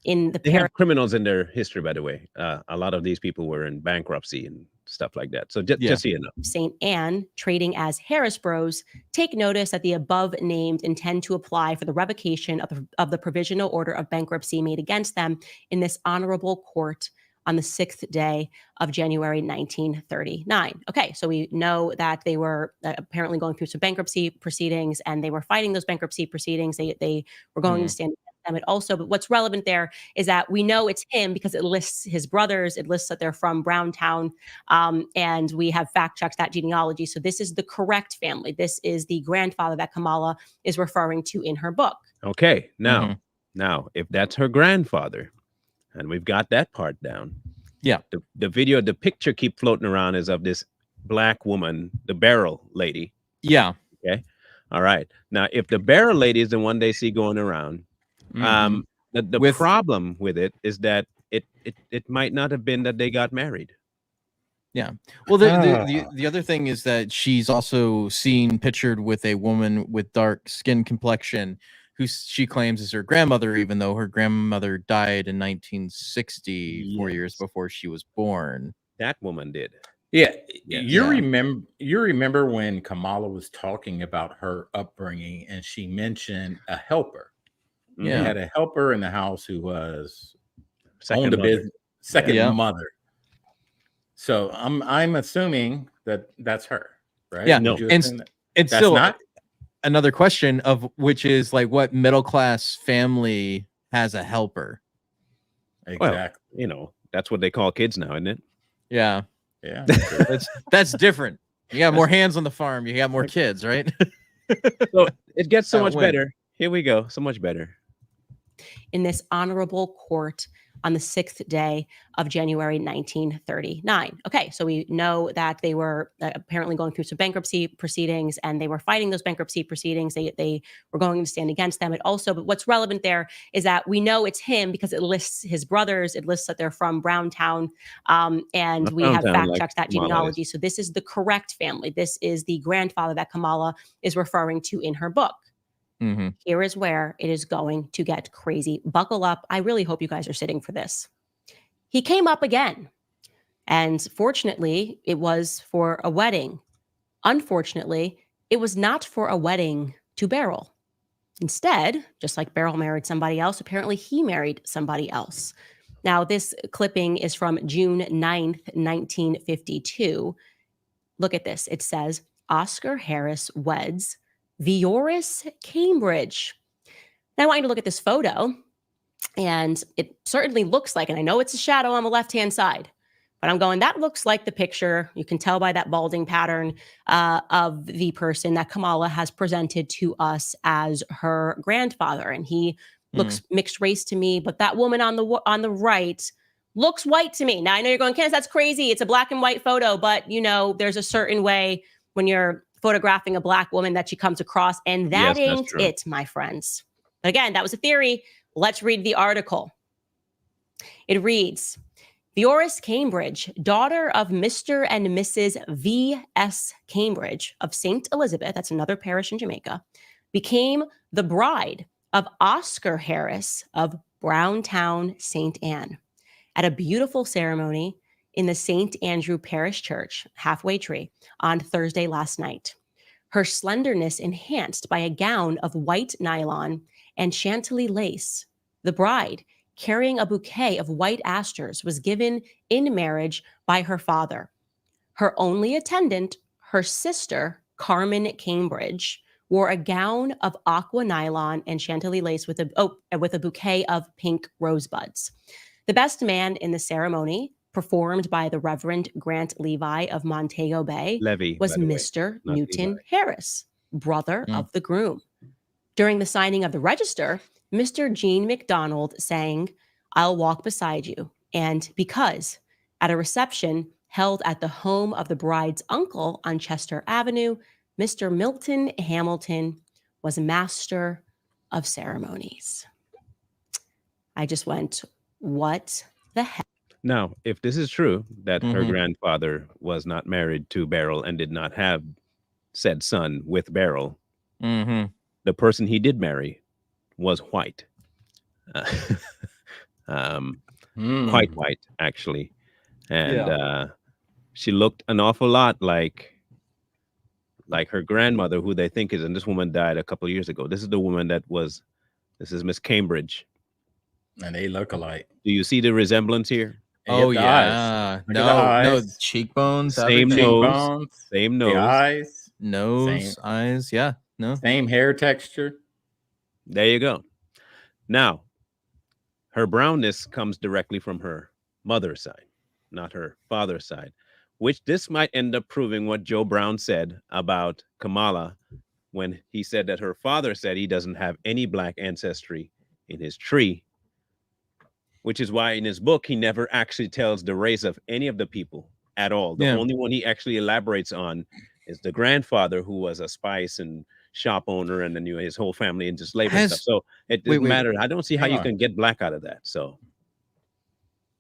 Speaker 10: in the
Speaker 1: They have criminals in their history, by the way. A lot of these people were in bankruptcy and stuff like that. So just so you know.
Speaker 10: St. Anne, trading as Harris Bros, take notice that the above named intend to apply for the revocation of the provisional order of bankruptcy made against them in this honorable court on the 6th day of January 1939. Okay, so we know that they were apparently going through some bankruptcy proceedings, and they were fighting those bankruptcy proceedings. They were going to stand them. It also, but what's relevant there is that we know it's him because it lists his brothers. It lists that they're from Browntown, and we have fact checked that genealogy. So this is the correct family. This is the grandfather that Kamala is referring to in her book.
Speaker 1: Okay, now if that's her grandfather, and we've got that part down.
Speaker 2: Yeah,
Speaker 1: the picture keep floating around is of this black woman, the Beryl lady.
Speaker 2: Yeah.
Speaker 1: Okay. All right. Now, if the Beryl lady is the one they see going around. The problem with it is that it might not have been that they got married.
Speaker 2: Yeah. Well, the other thing is that she's also seen pictured with a woman with dark skin complexion who she claims is her grandmother, even though her grandmother died in 1960, 4 years before she was born.
Speaker 1: That woman did.
Speaker 3: Yeah,
Speaker 1: Yes.
Speaker 3: you remember when Kamala was talking about her upbringing and she mentioned a helper. They
Speaker 2: Yeah.
Speaker 3: had a helper in the house who was
Speaker 1: Second
Speaker 3: owned a
Speaker 1: mother.
Speaker 3: business, second
Speaker 2: Yeah.
Speaker 3: mother. So I'm assuming that that's her, right?
Speaker 2: Yeah.
Speaker 3: Would you
Speaker 2: And
Speaker 3: assume that?
Speaker 2: it's
Speaker 3: That's
Speaker 2: still
Speaker 3: not?
Speaker 2: another question of which is like, what middle class family has a helper?
Speaker 3: Exactly.
Speaker 1: Well, you know, that's what they call kids now, isn't it?
Speaker 2: Yeah.
Speaker 3: Yeah.
Speaker 2: That's different. You got more hands on the farm. You got more kids, right?
Speaker 1: So it gets so
Speaker 2: That
Speaker 1: much
Speaker 2: win.
Speaker 1: better. Here we go. So much better.
Speaker 10: In this honorable court on the 6th day of January 1939. Okay, so we know that they were apparently going through some bankruptcy proceedings, and they were fighting those bankruptcy proceedings. They were going to stand against them. But what's relevant there is that we know it's him because it lists his brothers. It lists that they're from Browntown, and
Speaker 1: Not
Speaker 10: we have
Speaker 1: Browntown,
Speaker 10: fact
Speaker 1: like
Speaker 10: checked that
Speaker 1: Kamala is.
Speaker 10: genealogy. So this is the correct family. This is the grandfather that Kamala is referring to in her book.
Speaker 2: Mm-hmm.
Speaker 10: Here is where it is going to get crazy. Buckle up. I really hope you guys are sitting for this. He came up again. And fortunately, it was for a wedding. Unfortunately, it was not for a wedding to Beryl. Instead, just like Beryl married somebody else, apparently he married somebody else. Now, this clipping is from June 9th, 1952. Look at this. It says, Oscar Harris weds Vioris Cambridge. Now I want you to look at this photo, and it certainly looks like, and I know it's a shadow on the left-hand side, but I'm going, that looks like the picture. You can tell by that balding pattern of the person that Kamala has presented to us as her grandfather. And he looks mixed race to me, but that woman on the right looks white to me. Now I know you're going, Candace, that's crazy. It's a black and white photo, but you know, there's a certain way when you're photographing a black woman that she comes across, and that ain't it, my friends. But again, that was a theory. Let's read the article. It reads, Vioris Cambridge, daughter of Mr. and Mrs. V.S. Cambridge of St. Elizabeth, that's another parish in Jamaica, became the bride of Oscar Harris of Browntown, St. Anne, at a beautiful ceremony in the St. Andrew Parish Church, Halfway Tree, on Thursday last night. Her slenderness enhanced by a gown of white nylon and chantilly lace. The bride, carrying a bouquet of white asters, was given in marriage by her father. Her only attendant, her sister, Carmen Cambridge, wore a gown of aqua nylon and chantilly lace with a bouquet of pink rosebuds. The best man in the ceremony, performed by the Reverend Grant Levi of Montego Bay, was Mr. Newton Harris, brother of the groom. During the signing of the register, Mr. Gene McDonald sang, I'll walk beside you. And because at a reception held at the home of the bride's uncle on Chester Avenue, Mr. Milton Hamilton was master of ceremonies. I just went, what the heck?
Speaker 1: Now, if this is true, that her grandfather was not married to Beryl and did not have said son with Beryl, the person he did marry was white. Quite white, actually. And she looked an awful lot like her grandmother, who they think is, and this woman died a couple of years ago. This is the woman this is Miss Cambridge.
Speaker 3: And they look alike.
Speaker 1: Do you see the resemblance here?
Speaker 2: Oh, yeah. No, cheekbones.
Speaker 1: Same nose. Same nose.
Speaker 3: The eyes.
Speaker 2: Nose, eyes. Yeah. No.
Speaker 3: Same hair texture.
Speaker 1: There you go. Now, her brownness comes directly from her mother's side, not her father's side, which this might end up proving what Joe Brown said about Kamala when he said that her father said he doesn't have any black ancestry in his tree, which is why in his book, he never actually tells the race of any of the people at all. The only one he actually elaborates on is the grandfather, who was a spice and shop owner, and then his whole family into slavery and stuff. So it doesn't matter. I don't see how you can get black out of that. So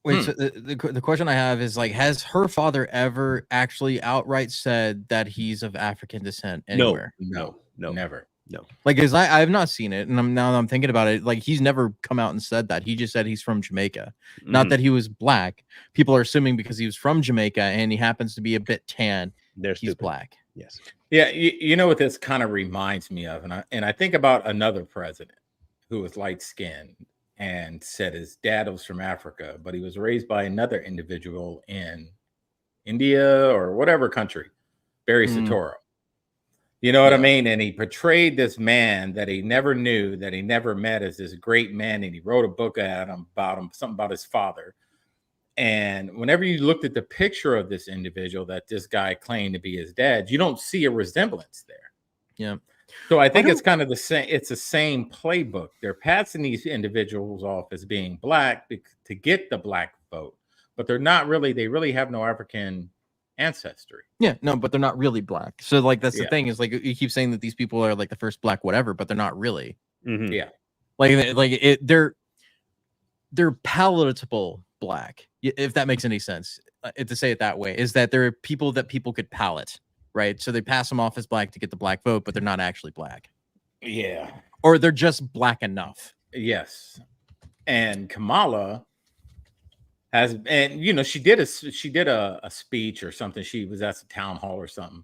Speaker 2: wait, so the question I have is, like, has her father ever actually outright said that he's of African descent anywhere?
Speaker 3: No, never.
Speaker 1: No.
Speaker 2: Like, because I have not seen it, and I'm thinking about it. Like, he's never come out and said that. He just said he's from Jamaica, not that he was black. People are assuming because he was from Jamaica and he happens to be a bit tan, he's black.
Speaker 1: Yes.
Speaker 3: Yeah, you know what this kind of reminds me of, and I think about another president who was light skinned and said his dad was from Africa, but he was raised by another individual in India or whatever country, Barry Soetoro. You know what I mean? And he portrayed this man that he never knew, that he never met, as this great man, and he wrote a book about him, something about his father. And whenever you looked at the picture of this individual that this guy claimed to be his dad, you don't see a resemblance there.
Speaker 2: Yeah.
Speaker 3: So I think it's kind of the same. It's the same playbook. They're passing these individuals off as being black to get the black vote, but they're not really. They really have no African ancestry.
Speaker 2: Yeah, no, but they're not really black. So like that's the thing is like you keep saying that these people are like the first black whatever, but they're not really.
Speaker 3: Yeah,
Speaker 2: they're palatable black, if that makes any sense. To say it that way is that there are people that people could palate, right? So they pass them off as black to get the black vote, but they're not actually black.
Speaker 3: Yeah,
Speaker 2: or they're just black enough.
Speaker 3: Yes, and Kamala has, and you know, she did a speech or something. She was at the town hall or something.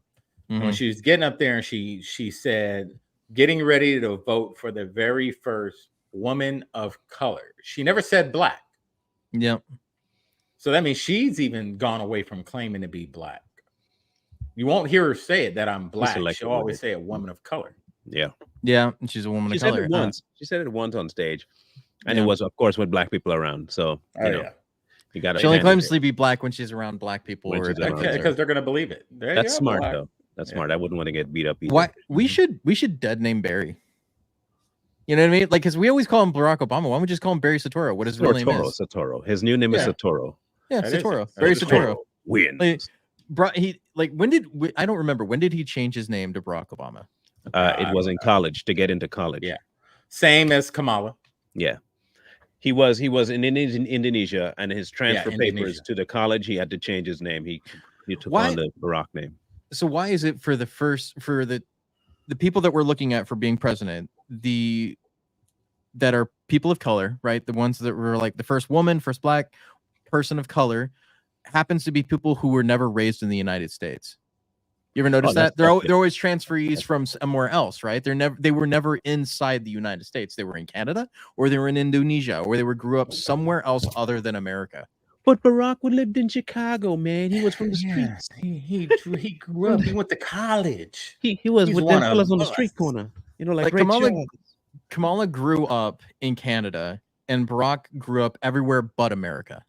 Speaker 3: And when she was getting up there, and she said, getting ready to vote for the very first woman of color. She never said black.
Speaker 2: Yep.
Speaker 3: So that means she's even gone away from claiming to be black. You won't hear her say it that I'm black. She'll always say a woman of color.
Speaker 1: Yeah.
Speaker 2: Yeah, and she's a woman of color.
Speaker 1: Said it once. She said it once on stage, and it was, of course, with black people around. So you know. You got.
Speaker 2: She only claims to be black when she's around black people,
Speaker 3: because they're going to believe it.
Speaker 1: That's smart, though. That's smart. I wouldn't want to get beat up either.
Speaker 2: Why we should dead name Barry. You know what I mean? Like, because we always call him Barack Obama. Why don't we just call him Barry Soetoro? What his real name is?
Speaker 1: Soetoro. His new name is Soetoro.
Speaker 2: Yeah, Soetoro. Barry Soetoro.
Speaker 1: Wins.
Speaker 2: When did I don't remember when did he change his name to Barack Obama?
Speaker 1: It was in college, to get into college.
Speaker 3: Yeah, same as Kamala.
Speaker 1: Yeah. He was in Indonesia, and his transfer papers to the college, he had to change his name. He took on the Barack name.
Speaker 2: So why is it for the people that we're looking at for being president, that are people of color, right? The ones that were like the first woman, first black person of color, happens to be people who were never raised in the United States. You ever notice that? They're always transferees from somewhere else, right? They were never inside the United States. They were in Canada, or they were in Indonesia, or they grew up somewhere else other than America.
Speaker 1: But Barack lived in Chicago, man. He was from the streets.
Speaker 3: He grew up. He went to college.
Speaker 1: He was with them fellas on the street corner. You know, like
Speaker 2: Kamala grew up in Canada, and Barack grew up everywhere but America.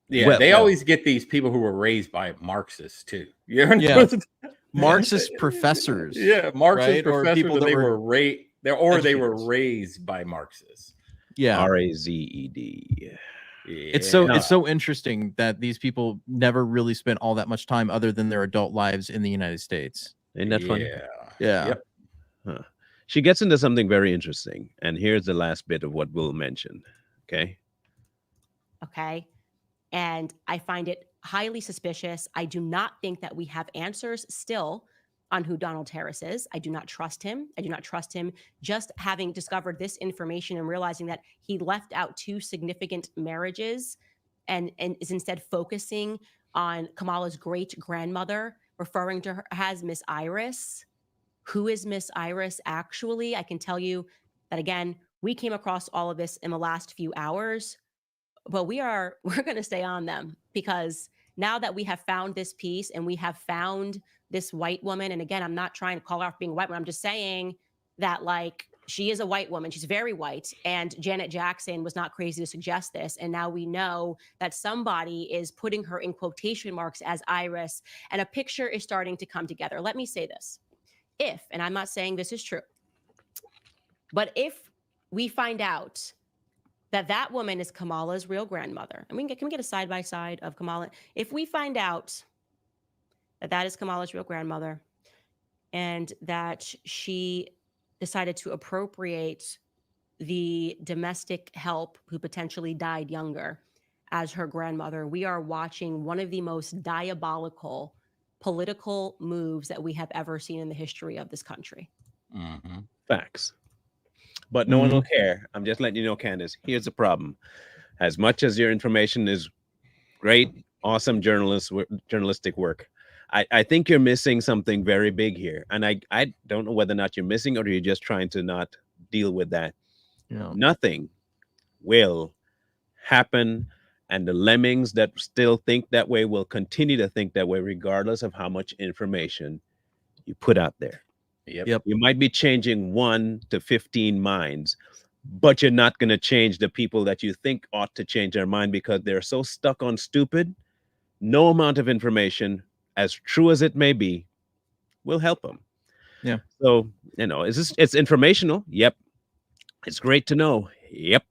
Speaker 3: Yeah, they always get these people who were raised by Marxists too.
Speaker 2: Yeah, Marxist professors.
Speaker 3: Yeah, Marxist professors, or people that were raised by Marxists.
Speaker 2: Yeah,
Speaker 1: RAZED.
Speaker 2: Yeah. It's so interesting that these people never really spent all that much time other than their adult lives in the United States.
Speaker 1: Isn't that funny?
Speaker 2: Yeah.
Speaker 3: Yep.
Speaker 1: Huh. She gets into something very interesting, and here's the last bit of what we'll mention. Okay.
Speaker 10: And I find it highly suspicious. I do not think that we have answers still on who Donald Harris is. I do not trust him. I do not trust him just having discovered this information and realizing that he left out 2 significant marriages and is instead focusing on Kamala's great-grandmother, referring to her as Miss Iris. Who is Miss Iris actually? I can tell you that, again, we came across all of this in the last few hours, but we're going to stay on them, because now that we have found this piece and we have found this white woman, and again, I'm not trying to call her out for being a white woman. I'm just saying that, like, she is a white woman. She's very white. And Janet Jackson was not crazy to suggest this. And now we know that somebody is putting her in quotation marks as Iris, and a picture is starting to come together. Let me say this. If, and I'm not saying this is true, but if we find out that woman is Kamala's real grandmother, and can we get a side-by-side of Kamala? If we find out that is Kamala's real grandmother, and that she decided to appropriate the domestic help who potentially died younger as her grandmother, we are watching one of the most diabolical political moves that we have ever seen in the history of this country.
Speaker 1: Facts. But no one will care. I'm just letting you know, Candace, here's the problem. As much as your information is great, awesome journalistic work, I think you're missing something very big here. And I don't know whether or not you're missing or you're just trying to not deal with that. Nothing will happen. And the lemmings that still think that way will continue to think that way, regardless of how much information you put out there.
Speaker 3: Yep.
Speaker 1: You might be changing 1 to 15 minds, but you're not going to change the people that you think ought to change their mind because they're so stuck on stupid. No amount of information, as true as it may be, will help them.
Speaker 2: Yeah.
Speaker 1: So, it's informational. Yep. It's great to know. Yep.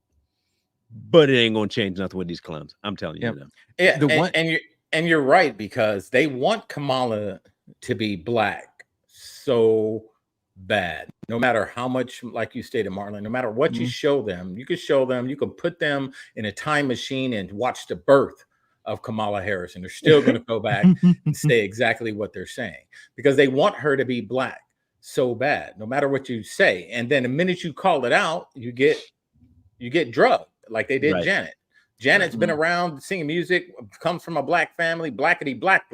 Speaker 1: But it ain't going to change nothing with these clowns. I'm telling you.
Speaker 3: Yeah. And you're right, because they want Kamala to be black so bad, no matter how much, like you stated, Marlon, no matter what you show them, you could put them in a time machine and watch the birth of Kamala Harris, and they're still going to go back and say exactly what they're saying, because they want her to be black so bad, no matter what you say. And then the minute you call it out, you get drugged, like they did Janet. Janet's been around singing music, comes from a black family, blackety black.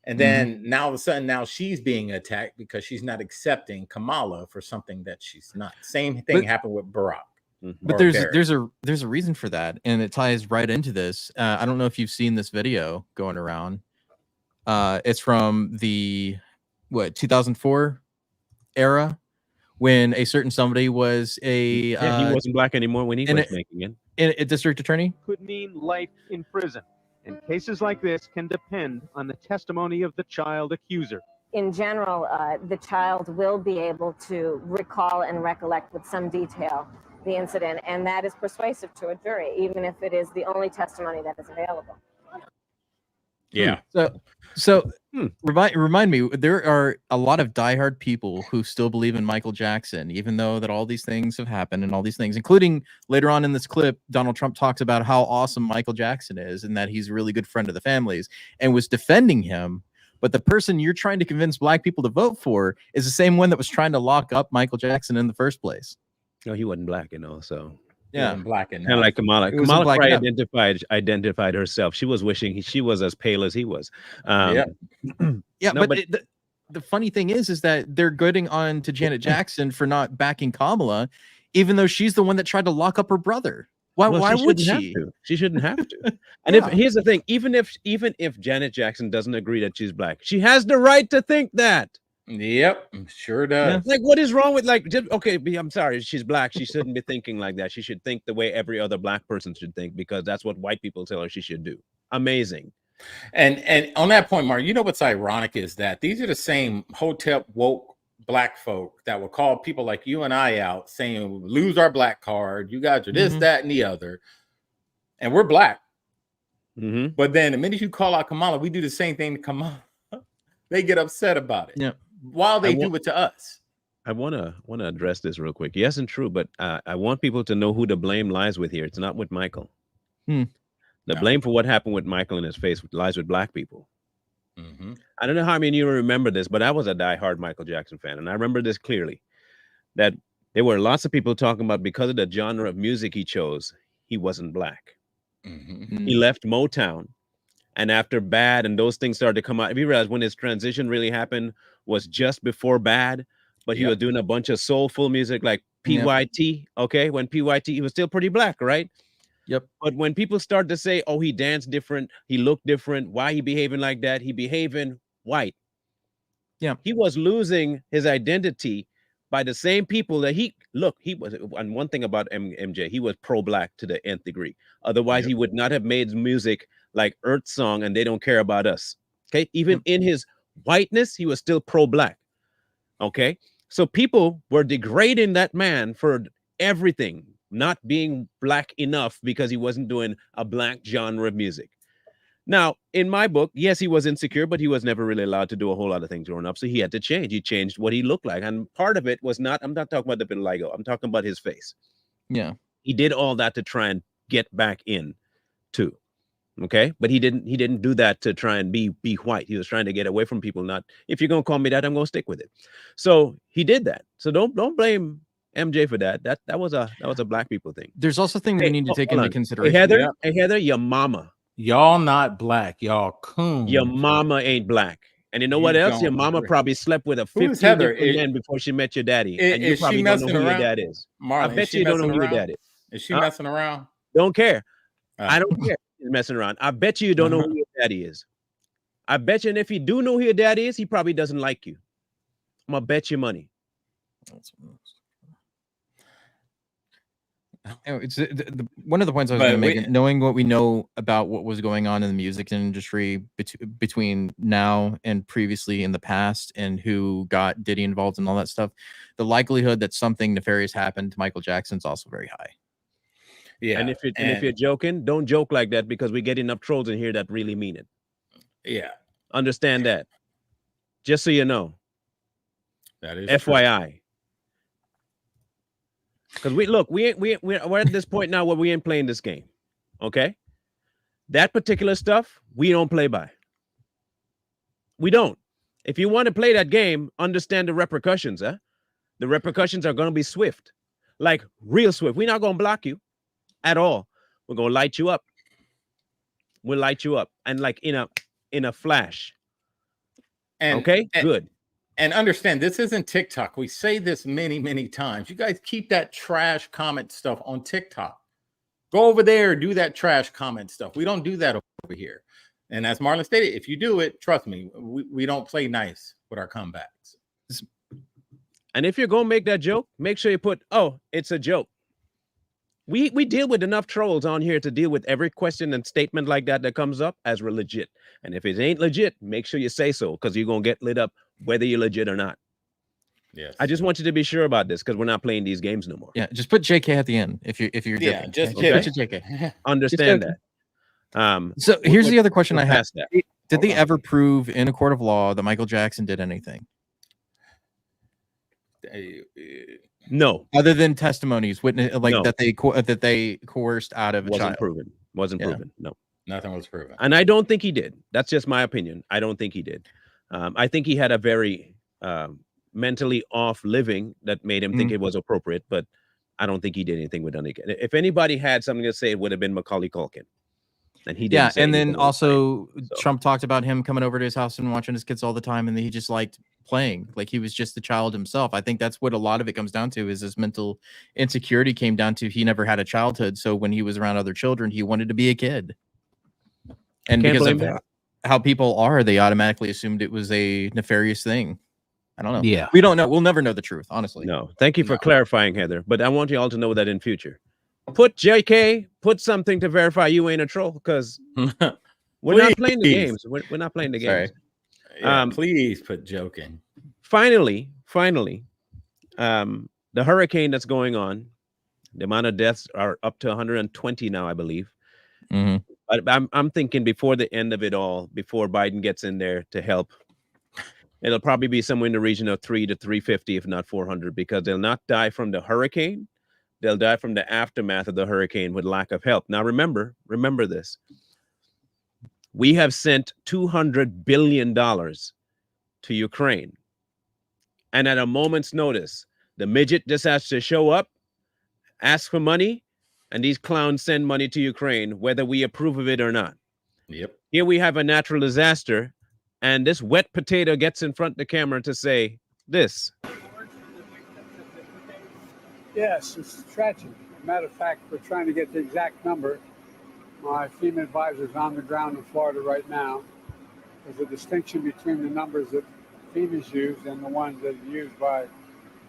Speaker 3: And then now all of a sudden, now she's being attacked because she's not accepting Kamala for something that she's not. Same thing happened with Barack.
Speaker 2: But there's a reason for that, and it ties right into this. I don't know if you've seen this video going around. It's from the 2004 era, when a certain somebody was he
Speaker 1: wasn't black anymore when he was making it.
Speaker 2: A district attorney
Speaker 11: could mean life in prison. And cases like this can depend on the testimony of the child accuser.
Speaker 7: In general, the child will be able to recall and recollect with some detail the incident, and that is persuasive to a jury, even if it is the only testimony that is available.
Speaker 3: Yeah.
Speaker 2: So remind me, there are a lot of diehard people who still believe in Michael Jackson, even though that all these things have happened and all these things, including later on in this clip, Donald Trump talks about how awesome Michael Jackson is and that he's a really good friend of the families and was defending him. But the person you're trying to convince black people to vote for is the same one that was trying to lock up Michael Jackson in the first place.
Speaker 1: No, he wasn't black, so.
Speaker 2: Yeah,
Speaker 3: black and
Speaker 1: kind of like Kamala. Kamala probably identified herself. She was wishing she was as pale as he was.
Speaker 2: But the funny thing is that they're goading on to Janet Jackson for not backing Kamala, even though she's the one that tried to lock up her brother. Why would she?
Speaker 1: She shouldn't have to. And here's the thing: even if Janet Jackson doesn't agree that she's black, she has the right to think that.
Speaker 3: Yep, sure does.
Speaker 1: Like, what is wrong with I'm sorry, she's black. She shouldn't be thinking like that. She should think the way every other black person should think, because that's what white people tell her she should do. Amazing.
Speaker 3: And on that point, Mark, you know what's ironic is that these are the same hotel woke black folk that will call people like you and I out saying, lose our black card. You guys are this, that, and the other. And we're black. But then the minute you call out Kamala, we do the same thing to Kamala. They get upset about it.
Speaker 2: Yeah.
Speaker 3: While they do it to us.
Speaker 1: I want to address this real quick. Yes, and true, but I want people to know who the blame lies with here. It's not with Michael. The blame for what happened with Michael in his face lies with black people. I don't know how many of you remember this, but I was a diehard Michael Jackson fan, and I remember this clearly, that there were lots of people talking about because of the genre of music he chose, he wasn't black. He left Motown. And after Bad and those things started to come out, if you realize when his transition really happened was just before Bad, but he was doing a bunch of soulful music like PYT. Okay, when PYT, he was still pretty black, right?
Speaker 2: Yep.
Speaker 1: But when people start to say, oh, he danced different, he looked different, why he behaving like that? He behaving white.
Speaker 2: Yeah.
Speaker 1: He was losing his identity by the same people that he was. And one thing about MJ, he was pro-black to the nth degree. Otherwise, he would not have made music like Earth Song and They Don't Care About Us. Okay. Even in his whiteness, he was still pro-black. Okay. So people were degrading that man for everything, not being black enough because he wasn't doing a black genre of music. Now, in my book, yes, he was insecure, but he was never really allowed to do a whole lot of things growing up. So he had to change. He changed what he looked like. And part of it was I'm not talking about the vitiligo. I'm talking about his face.
Speaker 2: Yeah.
Speaker 1: He did all that to try and get back in too. Okay, but he didn't do that to try and be white. He was trying to get away from people. Not, if you're gonna call me that, I'm gonna stick with it. So he did that. So don't blame MJ for that. That was a black people thing.
Speaker 2: There's also things we
Speaker 1: Hey,
Speaker 2: need to take
Speaker 1: hold
Speaker 2: into
Speaker 1: on. Hey
Speaker 2: consideration.
Speaker 1: Heather,
Speaker 3: Yeah.
Speaker 1: hey Heather, your mama
Speaker 3: Y'all not black. Y'all coon.
Speaker 1: Your mama ain't black. And you know
Speaker 3: You
Speaker 1: what else? Your
Speaker 3: don't
Speaker 1: mama
Speaker 3: agree.
Speaker 1: probably slept with a
Speaker 3: Who is
Speaker 1: 15
Speaker 3: Heather?
Speaker 1: different men before she met your daddy. And you
Speaker 3: Is she
Speaker 1: probably don't know
Speaker 3: messing
Speaker 1: who your
Speaker 3: around?
Speaker 1: dad is. I
Speaker 3: Marlon, is
Speaker 1: bet
Speaker 3: she
Speaker 1: you don't know
Speaker 3: messing
Speaker 1: who your
Speaker 3: around?
Speaker 1: dad is.
Speaker 3: Is she
Speaker 1: Huh?
Speaker 3: messing around?
Speaker 1: Don't care.
Speaker 3: Oh.
Speaker 1: I don't care. He's messing around. I bet you don't know who your daddy is. I bet you, and if he do know who your daddy is, he probably doesn't like you. I'm gonna bet you money.
Speaker 2: It's one of the points I was going to make. Knowing what we know about what was going on in the music industry between now and previously in the past, and who got Diddy involved and all that stuff, the likelihood that something nefarious happened to Michael Jackson's also very high.
Speaker 3: Yeah,
Speaker 1: and if you're joking, don't joke like that, because we get enough trolls in here that really mean it.
Speaker 3: Yeah,
Speaker 1: understand that. Just so you know.
Speaker 3: That is
Speaker 1: FYI.
Speaker 3: true.
Speaker 1: Because we're at this point now where we ain't playing this game. Okay? That particular stuff, we don't play by. We don't. If you want to play that game, understand the repercussions, huh? The repercussions are going to be swift. Like real swift. We're not going to block you at all. We're going to light you up. We'll light you up. And like in a flash. Okay? Good.
Speaker 3: And understand, this isn't TikTok. We say this many, many times. You guys keep that trash comment stuff on TikTok. Go over there, do that trash comment stuff. We don't do that over here. And as Marlon stated, if you do it, trust me, we don't play nice with our comebacks.
Speaker 1: And if you're going to make that joke, make sure you put, oh, it's a joke. We deal with enough trolls on here to deal with every question and statement like that comes up as we're legit. And if it ain't legit, make sure you say so, because you're going to get lit up whether you're legit or not.
Speaker 3: Yes.
Speaker 1: I just want you to be sure about this, because we're not playing these games no more.
Speaker 2: Yeah, just put JK at the end if you're joking.
Speaker 3: Just
Speaker 2: okay?
Speaker 3: JK.
Speaker 1: Understand that.
Speaker 2: So here's the other question I have. Did they
Speaker 3: on.
Speaker 2: ever prove in a court of law that Michael Jackson did anything?
Speaker 1: No.
Speaker 2: Other than testimonies, witness like
Speaker 1: No.
Speaker 2: that they coerced out of a
Speaker 1: Wasn't
Speaker 2: child.
Speaker 1: proven. Wasn't proven. No.
Speaker 3: Nothing was proven.
Speaker 1: And I don't think he did. That's just my opinion. I don't think he did. I think he had a very mentally off living that made him think it was appropriate, but I don't think he did anything with Danica. If anybody had something to say, it would have been Macaulay Culkin. And he didn't.
Speaker 2: Yeah,
Speaker 1: say
Speaker 2: and then
Speaker 1: anything
Speaker 2: also
Speaker 1: so.
Speaker 2: Trump talked about him coming over to his house and watching his kids all the time, and he just liked playing, like he was just the child himself. I think that's what a lot of it comes down to, is his mental insecurity came down to he never had a childhood, so when he was around other children, he wanted to be a kid. And
Speaker 1: Can't
Speaker 2: because of
Speaker 1: blame that.
Speaker 2: how people are, they automatically assumed it was a nefarious thing. I don't know.
Speaker 11: Yeah.
Speaker 2: We don't know. We'll never know the truth, honestly.
Speaker 1: No. Thank you for clarifying, Heather. But I want you all to know that in future. Put JK, put something to verify you ain't a troll, because we're not playing the games. We're not playing the games.
Speaker 3: Yeah, please put joking.
Speaker 1: Finally, the hurricane that's going on, the amount of deaths are up to 120 now, I believe. But I'm thinking before the end of it all, before Biden gets in there to help, it'll probably be somewhere in the region of 300 to 350, if not 400, because they'll not die from the hurricane. They'll die from the aftermath of the hurricane with lack of help. Now, remember this. We have sent $200 billion to Ukraine. And at a moment's notice, the midget just has to show up, ask for money, and these clowns send money to Ukraine, whether we approve of it or not.
Speaker 3: Yep.
Speaker 1: Here we have a natural disaster, and this wet potato gets in front of the camera to say this.
Speaker 9: Yes, it's tragic. Matter of fact, we're trying to get the exact number. My FEMA advisor is on the ground in Florida right now. There's a distinction between the numbers that FEMA's used and the ones that are used by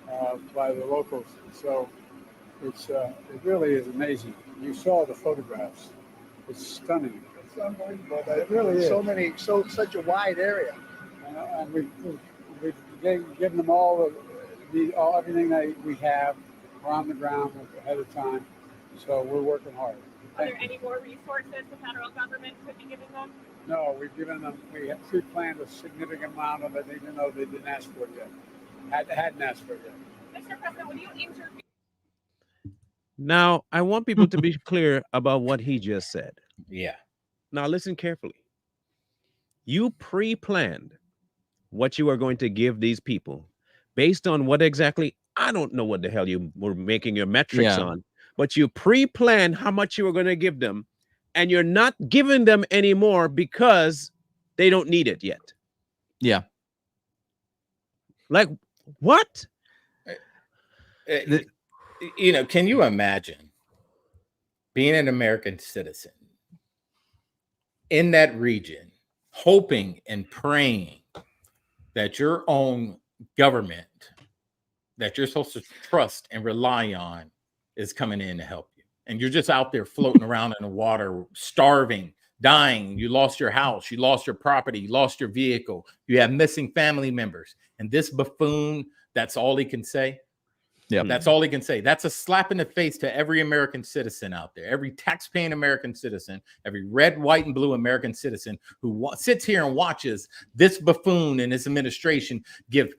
Speaker 9: the locals. So it really is amazing. You saw the photographs. It's stunning.
Speaker 5: It's unbelievable. It really is. Such a wide area.
Speaker 9: And we've given them all everything that we have. We're on the ground ahead of time, so we're working hard.
Speaker 12: Are there any more resources the federal government could be giving them?
Speaker 9: No, we've given them. We have pre-planned a significant amount of it, even though they didn't ask for it yet. Hadn't asked for it yet.
Speaker 12: Mr. President, when you interview.
Speaker 1: Now, I want people to be clear about what he just said.
Speaker 3: Yeah.
Speaker 1: Now listen carefully. You pre-planned what you are going to give these people based on what exactly, I don't know what the hell you were making your metrics on, but you pre-planned how much you were going to give them, and you're not giving them anymore because they don't need it yet.
Speaker 2: Yeah.
Speaker 1: Like, what?
Speaker 3: You know, can you imagine being an American citizen in that region, hoping and praying that your own government that you're supposed to trust and rely on is coming in to help you, and you're just out there floating around in the water, starving, dying? You lost your house, you lost your property, you lost your vehicle, you have missing family members, and this buffoon, that's all he can say.
Speaker 2: Yeah,
Speaker 3: that's all he can say. That's a slap in the face to every American citizen out there, every tax-paying American citizen, every red, white, and blue American citizen who sits here and watches this buffoon and his administration give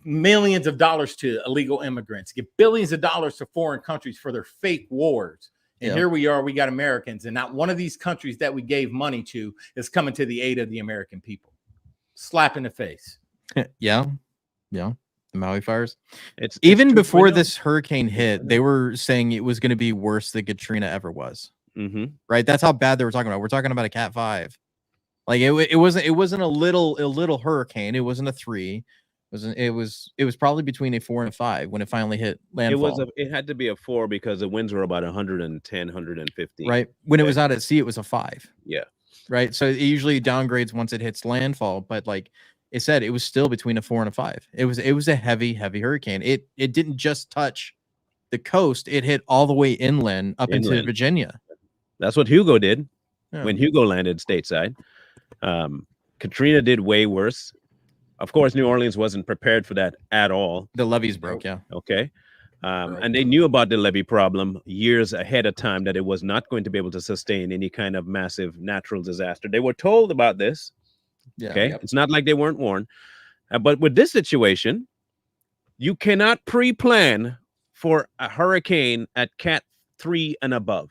Speaker 3: millions of dollars to illegal immigrants, give billions of dollars to foreign countries for their fake wars. And here we are, we got Americans, and not one of these countries that we gave money to is coming to the aid of the American people. Slap in the face.
Speaker 2: Yeah. The Maui fires. It's even before this hurricane hit, they were saying it was going to be worse than Katrina ever was. Right? That's how bad they were talking about. We're talking about a Cat 5. Like it wasn't a little hurricane. It wasn't a 3. It was probably between a 4 and a 5 when it finally hit landfall.
Speaker 1: It had to be a 4 because the winds were about 110, 150.
Speaker 2: Right. When it was out at sea, it was a 5.
Speaker 1: Yeah.
Speaker 2: Right. So it usually downgrades once it hits landfall, but like it said, it was still between a 4 and a 5. It was a heavy hurricane. It didn't just touch the coast; it hit all the way inland up into Virginia.
Speaker 1: That's what Hugo did when Hugo landed stateside. Katrina did way worse. Of course, New Orleans wasn't prepared for that at all.
Speaker 2: The levees broke. Yeah.
Speaker 1: Okay. And they knew about the levee problem years ahead of time, that it was not going to be able to sustain any kind of massive natural disaster. They were told about this.
Speaker 2: Yeah,
Speaker 1: okay. It's not like they weren't warned. But with this situation, you cannot pre-plan for a hurricane at Cat 3 and above.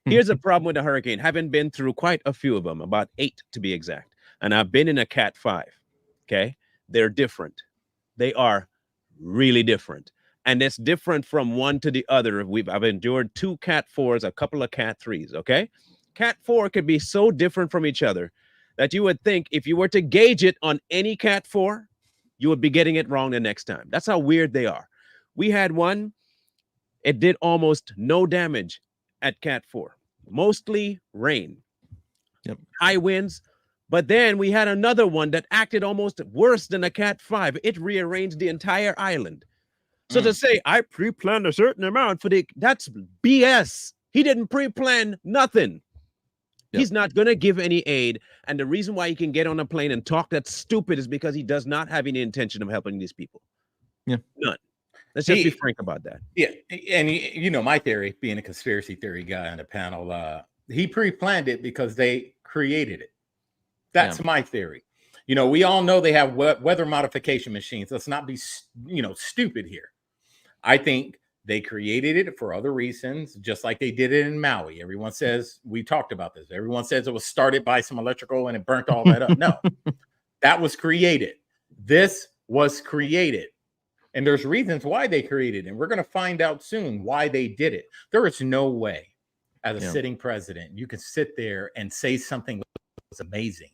Speaker 1: Here's a problem with the hurricane. Having been through quite a few of them, about 8 to be exact. And I've been in a Cat 5. Okay. They're different. They are really different. And it's different from one to the other. I've endured 2 Cat 4s, a couple of Cat 3s. Okay. Cat 4 could be so different from each other that you would think if you were to gauge it on any Cat 4, you would be getting it wrong the next time. That's how weird they are. We had one, it did almost no damage at Cat 4, mostly rain, high winds. But then we had another one that acted almost worse than a Cat 5. It rearranged the entire island. So to say, I pre-planned a certain amount that's BS. He didn't pre-plan nothing. He's not going to give any aid. And the reason why he can get on a plane and talk that stupid is because he does not have any intention of helping these people.
Speaker 2: Yeah.
Speaker 1: None. Let's just be frank about that.
Speaker 3: Yeah. And you know, my theory, being a conspiracy theory guy on the panel, he pre-planned it because they created it. That's my theory. You know, we all know they have weather modification machines. Let's not be, stupid here. I think they created it for other reasons, just like they did it in Maui. Everyone says, we talked about this. Everyone says it was started by some electrical and it burnt all that up. No, that was created. This was created. And there's reasons why they created it. And we're going to find out soon why they did it. There is no way as a sitting president, you can sit there and say something was amazing.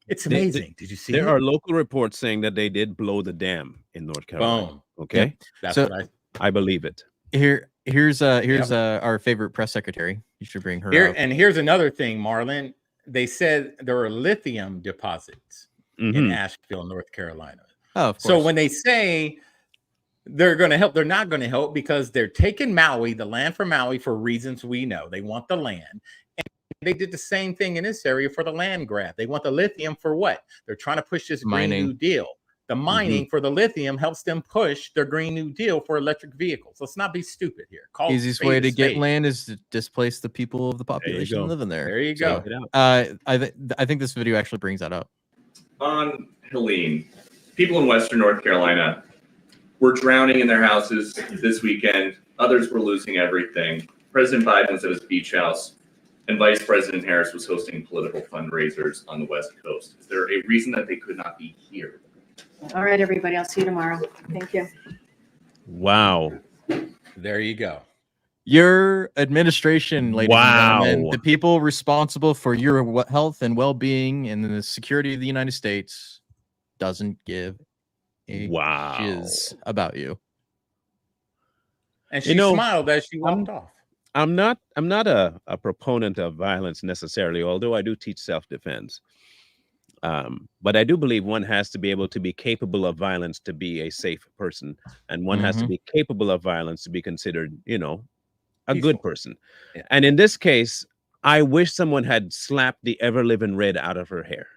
Speaker 3: It's amazing. Did you see
Speaker 1: there are local reports saying that they did blow the dam in North Carolina.
Speaker 3: Boom.
Speaker 1: Okay.
Speaker 3: That's
Speaker 1: so
Speaker 3: what
Speaker 1: I believe it.
Speaker 2: Here's our favorite press secretary. You should bring her up.
Speaker 3: And here's another thing, Marlon. They said there are lithium deposits in Asheville, North Carolina.
Speaker 2: Oh, of course.
Speaker 3: So when they say they're going to help, they're not going to help because they're taking Maui, the land for Maui, for reasons we know. They want the land. And they did the same thing in this area for the land grab. They want the lithium for what? They're trying to push this Green New Deal. The mining for the lithium helps them push their Green New Deal for electric vehicles. Let's not be stupid here.
Speaker 2: Easiest way to get land is to displace the people of the population living there.
Speaker 3: There you go.
Speaker 2: I think this video actually brings that up.
Speaker 13: On Helene, people in Western North Carolina were drowning in their houses this weekend. Others were losing everything. President Biden was at his beach house. and Vice President Harris was hosting political fundraisers on the West Coast. Is there a reason that they could not be here?
Speaker 7: All right, everybody. I'll see you tomorrow. Thank you.
Speaker 1: Wow.
Speaker 3: There you go.
Speaker 2: Your administration, ladies and gentlemen,
Speaker 1: Wow.
Speaker 2: the people responsible for your health and well-being and the security of the United States doesn't give a
Speaker 1: Wow.
Speaker 2: shiz about you.
Speaker 3: And she smiled as she walked off.
Speaker 1: I'm not a proponent of violence necessarily, although I do teach self-defense. But I do believe one has to be able to be capable of violence to be a safe person, and one has to be capable of violence to be considered, you know, a good person.
Speaker 3: Yeah.
Speaker 1: And in this case, I wish someone had slapped the ever-living red out of her hair.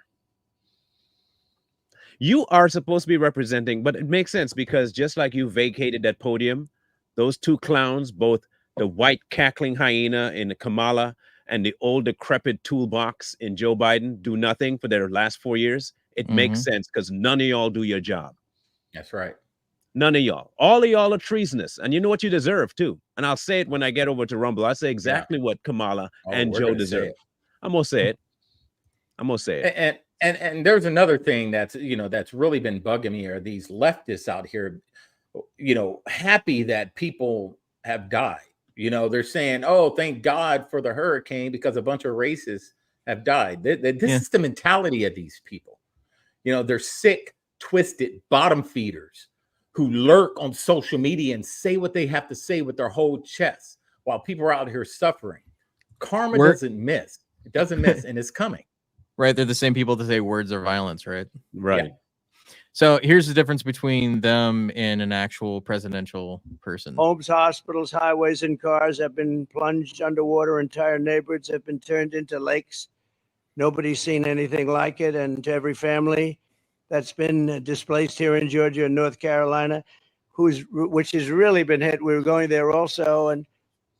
Speaker 1: You are supposed to be representing, but it makes sense because just like you vacated that podium, those two clowns, both the white cackling hyena in Kamala and the old decrepit toolbox in Joe Biden, do nothing for their last 4 years. It makes sense because none of y'all do your job.
Speaker 3: That's right.
Speaker 1: None of y'all. All of y'all are treasonous. And you know what you deserve too. And I'll say it when I get over to Rumble. I say exactly what Kamala and Joe deserve. I'm gonna say it. I'm gonna say it.
Speaker 3: And there's another thing that's, you know, that's really been bugging me are these leftists out here, you know, happy that people have died. You know, they're saying, oh, thank God for the hurricane because a bunch of racists have died. This is the mentality of these people. You know, they're sick, twisted bottom feeders who lurk on social media and say what they have to say with their whole chest while people are out here suffering. Karma doesn't miss. It doesn't miss, and it's coming.
Speaker 2: Right. They're the same people that say words are violence, right?
Speaker 1: Right.
Speaker 3: Yeah.
Speaker 2: So here's the difference between them and an actual presidential person.
Speaker 14: Homes, hospitals, highways, and cars have been plunged underwater. Entire neighborhoods have been turned into lakes. Nobody's seen anything like it. And to every family that's been displaced here in Georgia and North Carolina, which has really been hit. We were going there also, and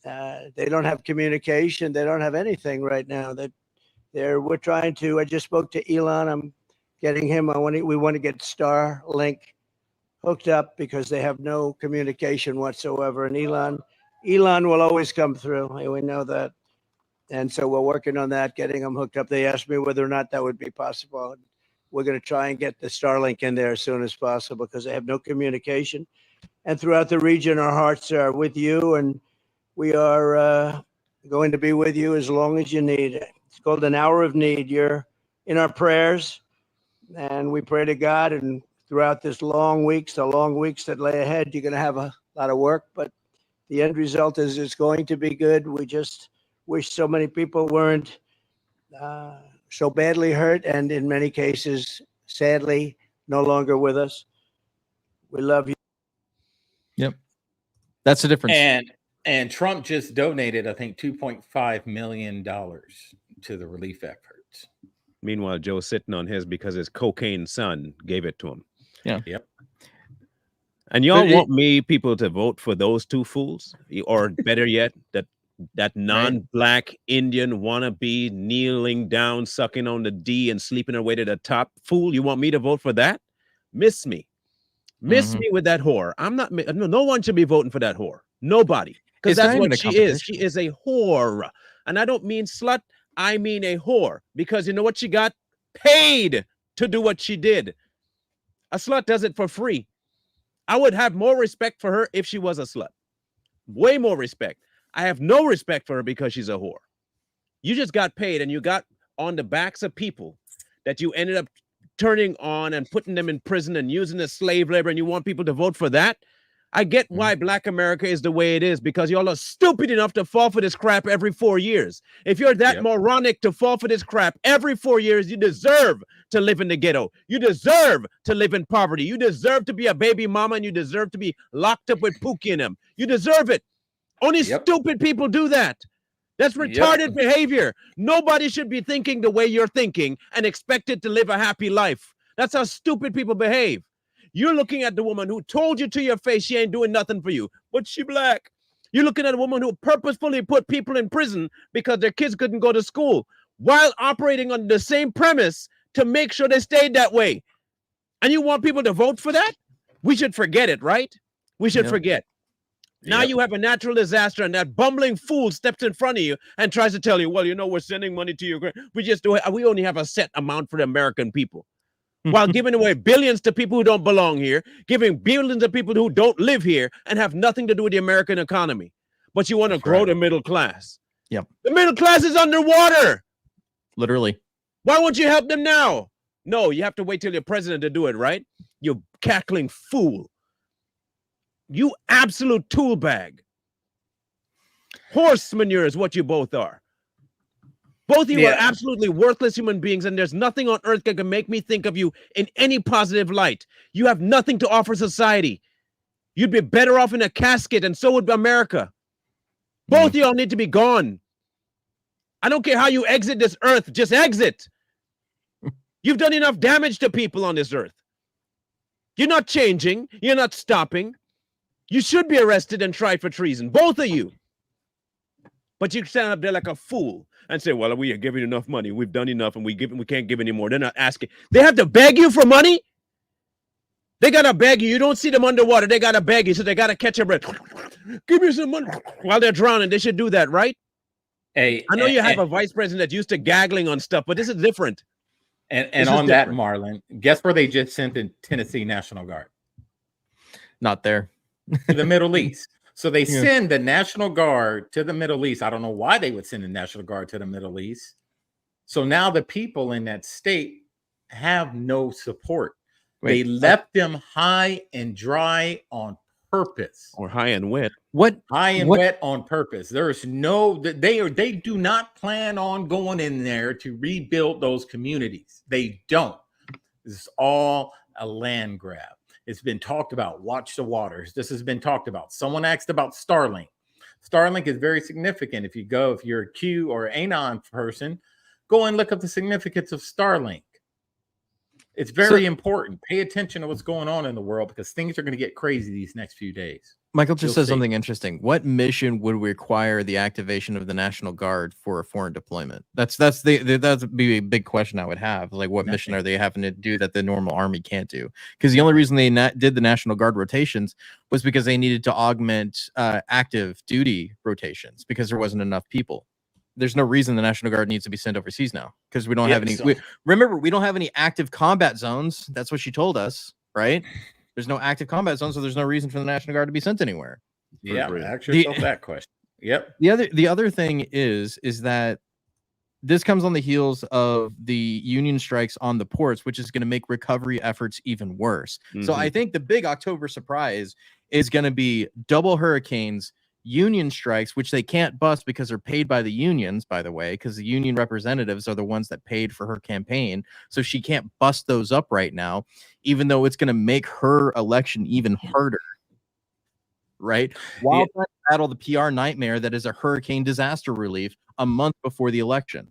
Speaker 14: they don't have communication. They don't have anything right now. We're trying to. I just spoke to Elon. I'm getting him. We want to get Starlink hooked up because they have no communication whatsoever. And Elon will always come through. We know that. And so we're working on that, getting them hooked up. They asked me whether or not that would be possible. We're going to try and get the Starlink in there as soon as possible because they have no communication. And throughout the region, our hearts are with you, and we are going to be with you as long as you need. It's called an hour of need. You're in our prayers, and we pray to God. And throughout the long weeks that lay ahead, you're going to have a lot of work, but the end result is it's going to be good. We just wish so many people weren't so badly hurt, and in many cases, sadly, no longer with us. We love you.
Speaker 2: Yep. That's the difference.
Speaker 3: And Trump just donated, I think, $2.5 million to the relief efforts.
Speaker 1: Meanwhile, Joe's sitting on his because his cocaine son gave it to him.
Speaker 2: Yeah.
Speaker 3: Yep.
Speaker 1: And y'all want me people to vote for those two fools? Or better yet, that non-black Indian wannabe kneeling down, sucking on the D and sleeping her way to the top fool? You want me to vote for that? Miss me. Miss me with that whore. I'm not, no one should be voting for that whore. Nobody. Because that's what she is. She is a whore. And I don't mean slut. I mean a whore. Because you know what she got? Paid to do what she did. A slut does it for free. I would have more respect for her if she was a slut. Way more respect. I have no respect for her because she's a whore. You just got paid, and you got on the backs of people that you ended up turning on and putting them in prison and using as slave labor, and you want people to vote for that? I get why Black America is the way it is, because y'all are stupid enough to fall for this crap every 4 years. If you're that moronic to fall for this crap every 4 years, you deserve to live in the ghetto. You deserve to live in poverty. You deserve to be a baby mama, and you deserve to be locked up with Pookie in them. You deserve it. Only stupid people do that. That's retarded behavior. Nobody should be thinking the way you're thinking and expected to live a happy life. That's how stupid people behave. You're looking at the woman who told you to your face she ain't doing nothing for you, but she black. You're looking at a woman who purposefully put people in prison because their kids couldn't go to school while operating on the same premise to make sure they stayed that way. And you want people to vote for that? We should forget it, right? We should forget. Now you have a natural disaster, and that bumbling fool steps in front of you and tries to tell you, well, we're sending money to Ukraine. We only have a set amount for the American people, while giving away billions to people who don't belong here, giving billions to people who don't live here and have nothing to do with the American economy. But you want to grow the middle class.
Speaker 2: Yep.
Speaker 1: The middle class is underwater.
Speaker 2: Literally.
Speaker 1: Why won't you help them now? No, you have to wait till you're president to do it, right? You cackling fool. You absolute tool bag. Horse manure is what you both are. Both of you are absolutely worthless human beings, and there's nothing on earth that can make me think of you in any positive light. You have nothing to offer society. You'd be better off in a casket, and so would America. Both of y'all need to be gone. I don't care how you exit this earth, just exit. You've done enough damage to people on this earth. You're not changing. You're not stopping. You should be arrested and tried for treason, both of you. But you stand up there like a fool and say, well, we are giving enough money. We've done enough, and we can't give any more. They're not asking. They have to beg you for money? They got to beg you. You don't see them underwater. They got to beg you, so they got to catch your breath. Give me some money. While they're drowning, they should do that, right?
Speaker 3: Hey,
Speaker 1: I know you have a vice president that's used to gaggling on stuff, but this is different.
Speaker 3: And on that, Marlon, guess where they just sent the Tennessee National Guard?
Speaker 2: Not there.
Speaker 3: To the Middle East. So they send the National Guard to the Middle East. I don't know why they would send the National Guard to the Middle East. So now the people in that state have no support. They left them high and dry on purpose.
Speaker 1: Or high and wet.
Speaker 3: High and wet on purpose. There's they do not plan on going in there to rebuild those communities. They don't. This is all a land grab. It's been talked about. Watch the waters. This has been talked about. Someone asked about Starlink. Starlink is very significant. If you're a Q or Anon person, go and look up the significance of Starlink. It's very important. Pay attention to what's going on in the world, because things are going to get crazy these next few days.
Speaker 2: Michael just said something interesting. What mission would require the activation of the National Guard for a foreign deployment? That'd be a big question I would have. Like, what mission are they having to do that the normal army can't do? Because the only reason they did the National Guard rotations was because they needed to augment active duty rotations because there wasn't enough people. There's no reason the National Guard needs to be sent overseas now, because we don't have any. Remember, we don't have any active combat zones. That's what she told us, right? There's no active combat zone, so there's no reason for the National Guard to be sent anywhere.
Speaker 3: Yeah, ask yourself that question. Yep.
Speaker 2: The other thing is that this comes on the heels of the union strikes on the ports, which is going to make recovery efforts even worse. So I think the big October surprise is going to be double hurricanes, union strikes, which they can't bust because they're paid by the unions, by the way, because the union representatives are the ones that paid for her campaign. So she can't bust those up right now, even though it's going to make her election even harder. Right? While trying to battle the PR nightmare that is a hurricane disaster relief a month before the election.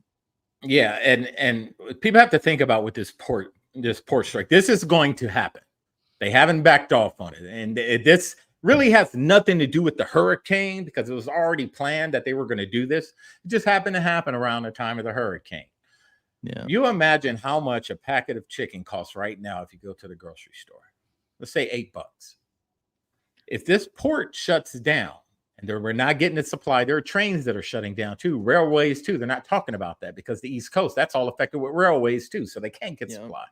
Speaker 3: Yeah, and people have to think about with this port strike. This is going to happen. They haven't backed off on it, and this really has nothing to do with the hurricane, because it was already planned that they were going to do this. It just happened to happen around the time of the hurricane.
Speaker 2: Yeah.
Speaker 3: You imagine how much a packet of chicken costs right now if you go to the grocery store. Let's say $8. If this port shuts down and we're not getting the supply, there are trains that are shutting down too, railways too. They're not talking about that because the East Coast, that's all affected with railways too, so they can't get supply.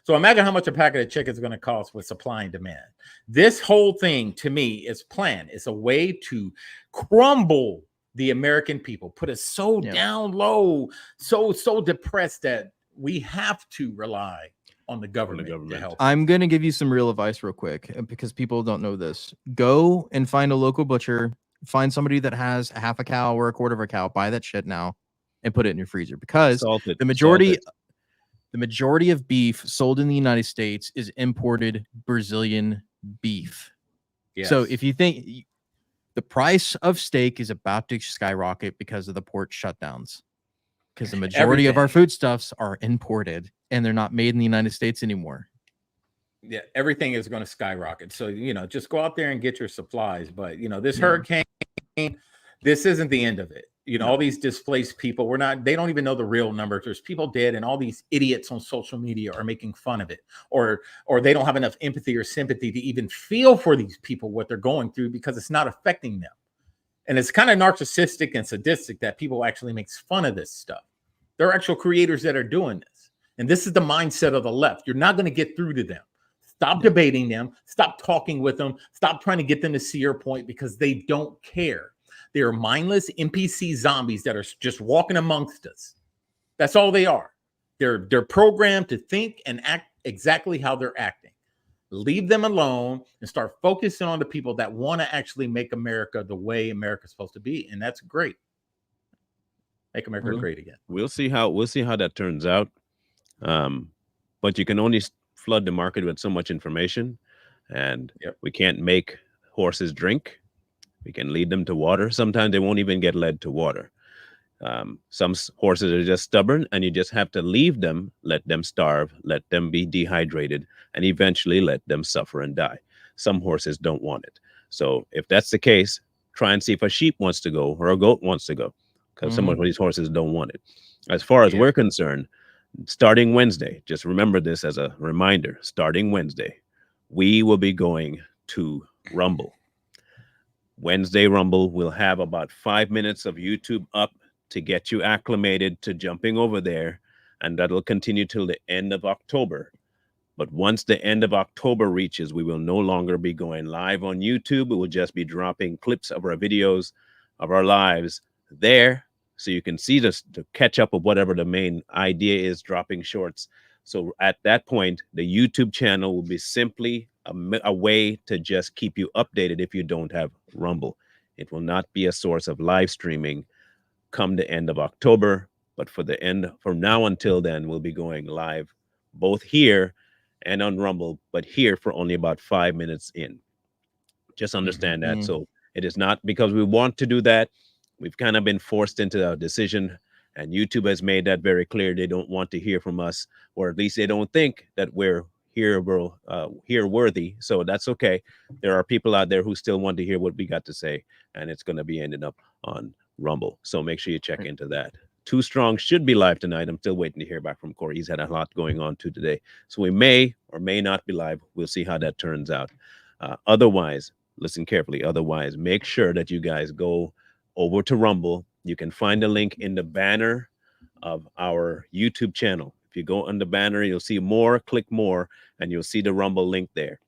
Speaker 3: So imagine how much a packet of chicken is going to cost with supply and demand. This whole thing, to me, is planned. It's a way to crumble the American people, put us so down low, so depressed that we have to rely on the government to help.
Speaker 2: I'm going to give you some real advice real quick, because people don't know this. Go and find a local butcher, find somebody that has a half a cow or a quarter of a cow, buy that shit now and put it in your freezer, because the majority of beef sold in the United States is imported Brazilian beef. Yes. So if you think the price of steak is about to skyrocket because of the port shutdowns, because the majority of our foodstuffs are imported and they're not made in the United States anymore.
Speaker 3: Yeah, everything is going to skyrocket. So, just go out there and get your supplies. But, this hurricane, this isn't the end of it. You know, all these displaced people, they don't even know the real numbers. There's people dead, and all these idiots on social media are making fun of it, or they don't have enough empathy or sympathy to even feel for these people, what they're going through, because it's not affecting them. And it's kind of narcissistic and sadistic that people actually makes fun of this stuff. There are actual creators that are doing this. And this is the mindset of the left. You're not going to get through to them. Stop debating them. Stop talking with them. Stop trying to get them to see your point, because they don't care. They are mindless NPC zombies that are just walking amongst us. That's all they are. They're programmed to think and act exactly how they're acting. Leave them alone and start focusing on the people that want to actually make America the way America's supposed to be. And that's great. Make America great again.
Speaker 1: We'll see how that turns out. But you can only flood the market with so much information, and we can't make horses drink. We can lead them to water. Sometimes they won't even get led to water. Some horses are just stubborn, and you just have to leave them, let them starve, let them be dehydrated, and eventually let them suffer and die. Some horses don't want it. So if that's the case, try and see if a sheep wants to go or a goat wants to go, because some of these horses don't want it. As far as we're concerned, starting Wednesday, just remember this as a reminder, starting Wednesday, we will be going to Rumble. Wednesday Rumble will have about 5 minutes of YouTube up to get you acclimated to jumping over there, and that'll continue till the end of October. But once the end of October reaches, we will no longer be going live on YouTube. We will just be dropping clips of our videos of our lives there, so you can see this to catch up with whatever the main idea is, dropping shorts. So at that point, the YouTube channel will be simply a way to just keep you updated if you don't have Rumble. It will not be a source of live streaming come the end of October, but from now until then, we'll be going live both here and on Rumble, but here for only about 5 minutes in. Just understand that. So it is not because we want to do that. We've kind of been forced into a decision, and YouTube has made that very clear. They don't want to hear from us, or at least they don't think that we're here worthy. So that's okay. There are people out there who still want to hear what we got to say, and it's going to be ending up on Rumble. So make sure you check into that. Too Strong should be live tonight. I'm still waiting to hear back from Corey. He's had a lot going on too today. So we may or may not be live. We'll see how that turns out. Otherwise, listen carefully. Otherwise, make sure that you guys go over to Rumble. You can find the link in the banner of our YouTube channel. If you go on the banner, you'll see more, click more, and you'll see the Rumble link there.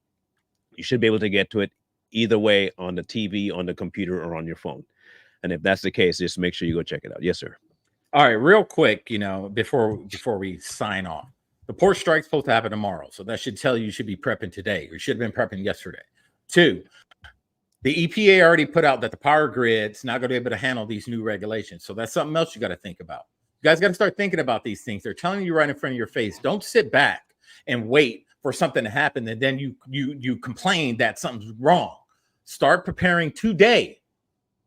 Speaker 1: You should be able to get to it either way, on the TV, on the computer, or on your phone. And if that's the case, just make sure you go check it out. Yes, sir.
Speaker 3: All right, real quick, before we sign off, the port strike's supposed to happen tomorrow. So that should tell you should be prepping today. You should have been prepping yesterday. 2, the EPA already put out that the power grid's not going to be able to handle these new regulations. So that's something else you got to think about. You guys got to start thinking about these things. They're telling you right in front of your face. Don't sit back and wait for something to happen, and then you complain that something's wrong. Start preparing today,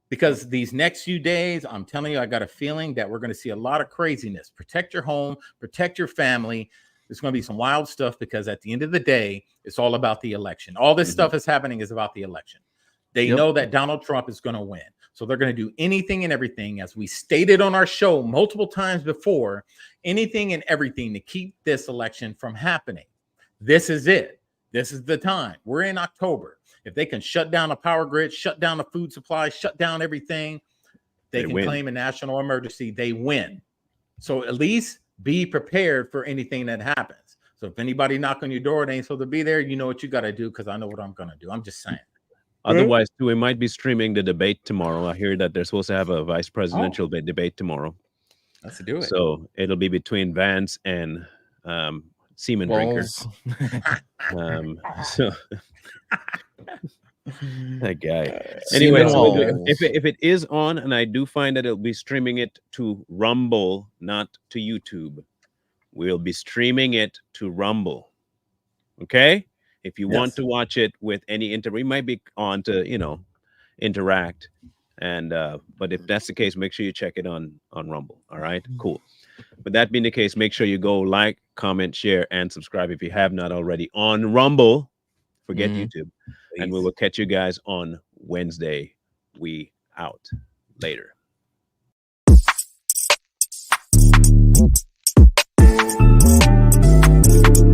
Speaker 3: because these next few days, I'm telling you, I got a feeling that we're going to see a lot of craziness. Protect your home, protect your family. There's going to be some wild stuff, because at the end of the day, it's all about the election. All this stuff is happening is about the election. They know that Donald Trump is going to win. So they're going to do anything and everything, as we stated on our show multiple times before, anything and everything to keep this election from happening. This is it. This is the time. We're in October. If they can shut down a power grid, shut down the food supply, shut down everything, they can claim a national emergency. They win. So at least be prepared for anything that happens. So if anybody knock on your door, they ain't supposed to be there, you know what you got to do, because I know what I'm going to do. I'm just saying.
Speaker 1: Otherwise, too, we might be streaming the debate tomorrow. I hear that they're supposed to have a vice presidential debate tomorrow.
Speaker 3: Let's do it.
Speaker 1: So it'll be between Vance and Seaman Drinker. So that guy. Anyway, so if it is on, and I do find that it'll be streaming it to Rumble, not to YouTube, we'll be streaming it to Rumble. Okay? If you want to watch it with any we might be on to, interact. And but if that's the case, make sure you check it on Rumble. All right, cool. But that being the case, make sure you go like, comment, share, and subscribe if you have not already on Rumble. Forget YouTube. And we will catch you guys on Wednesday. We out. Later.
Speaker 5: Thank you.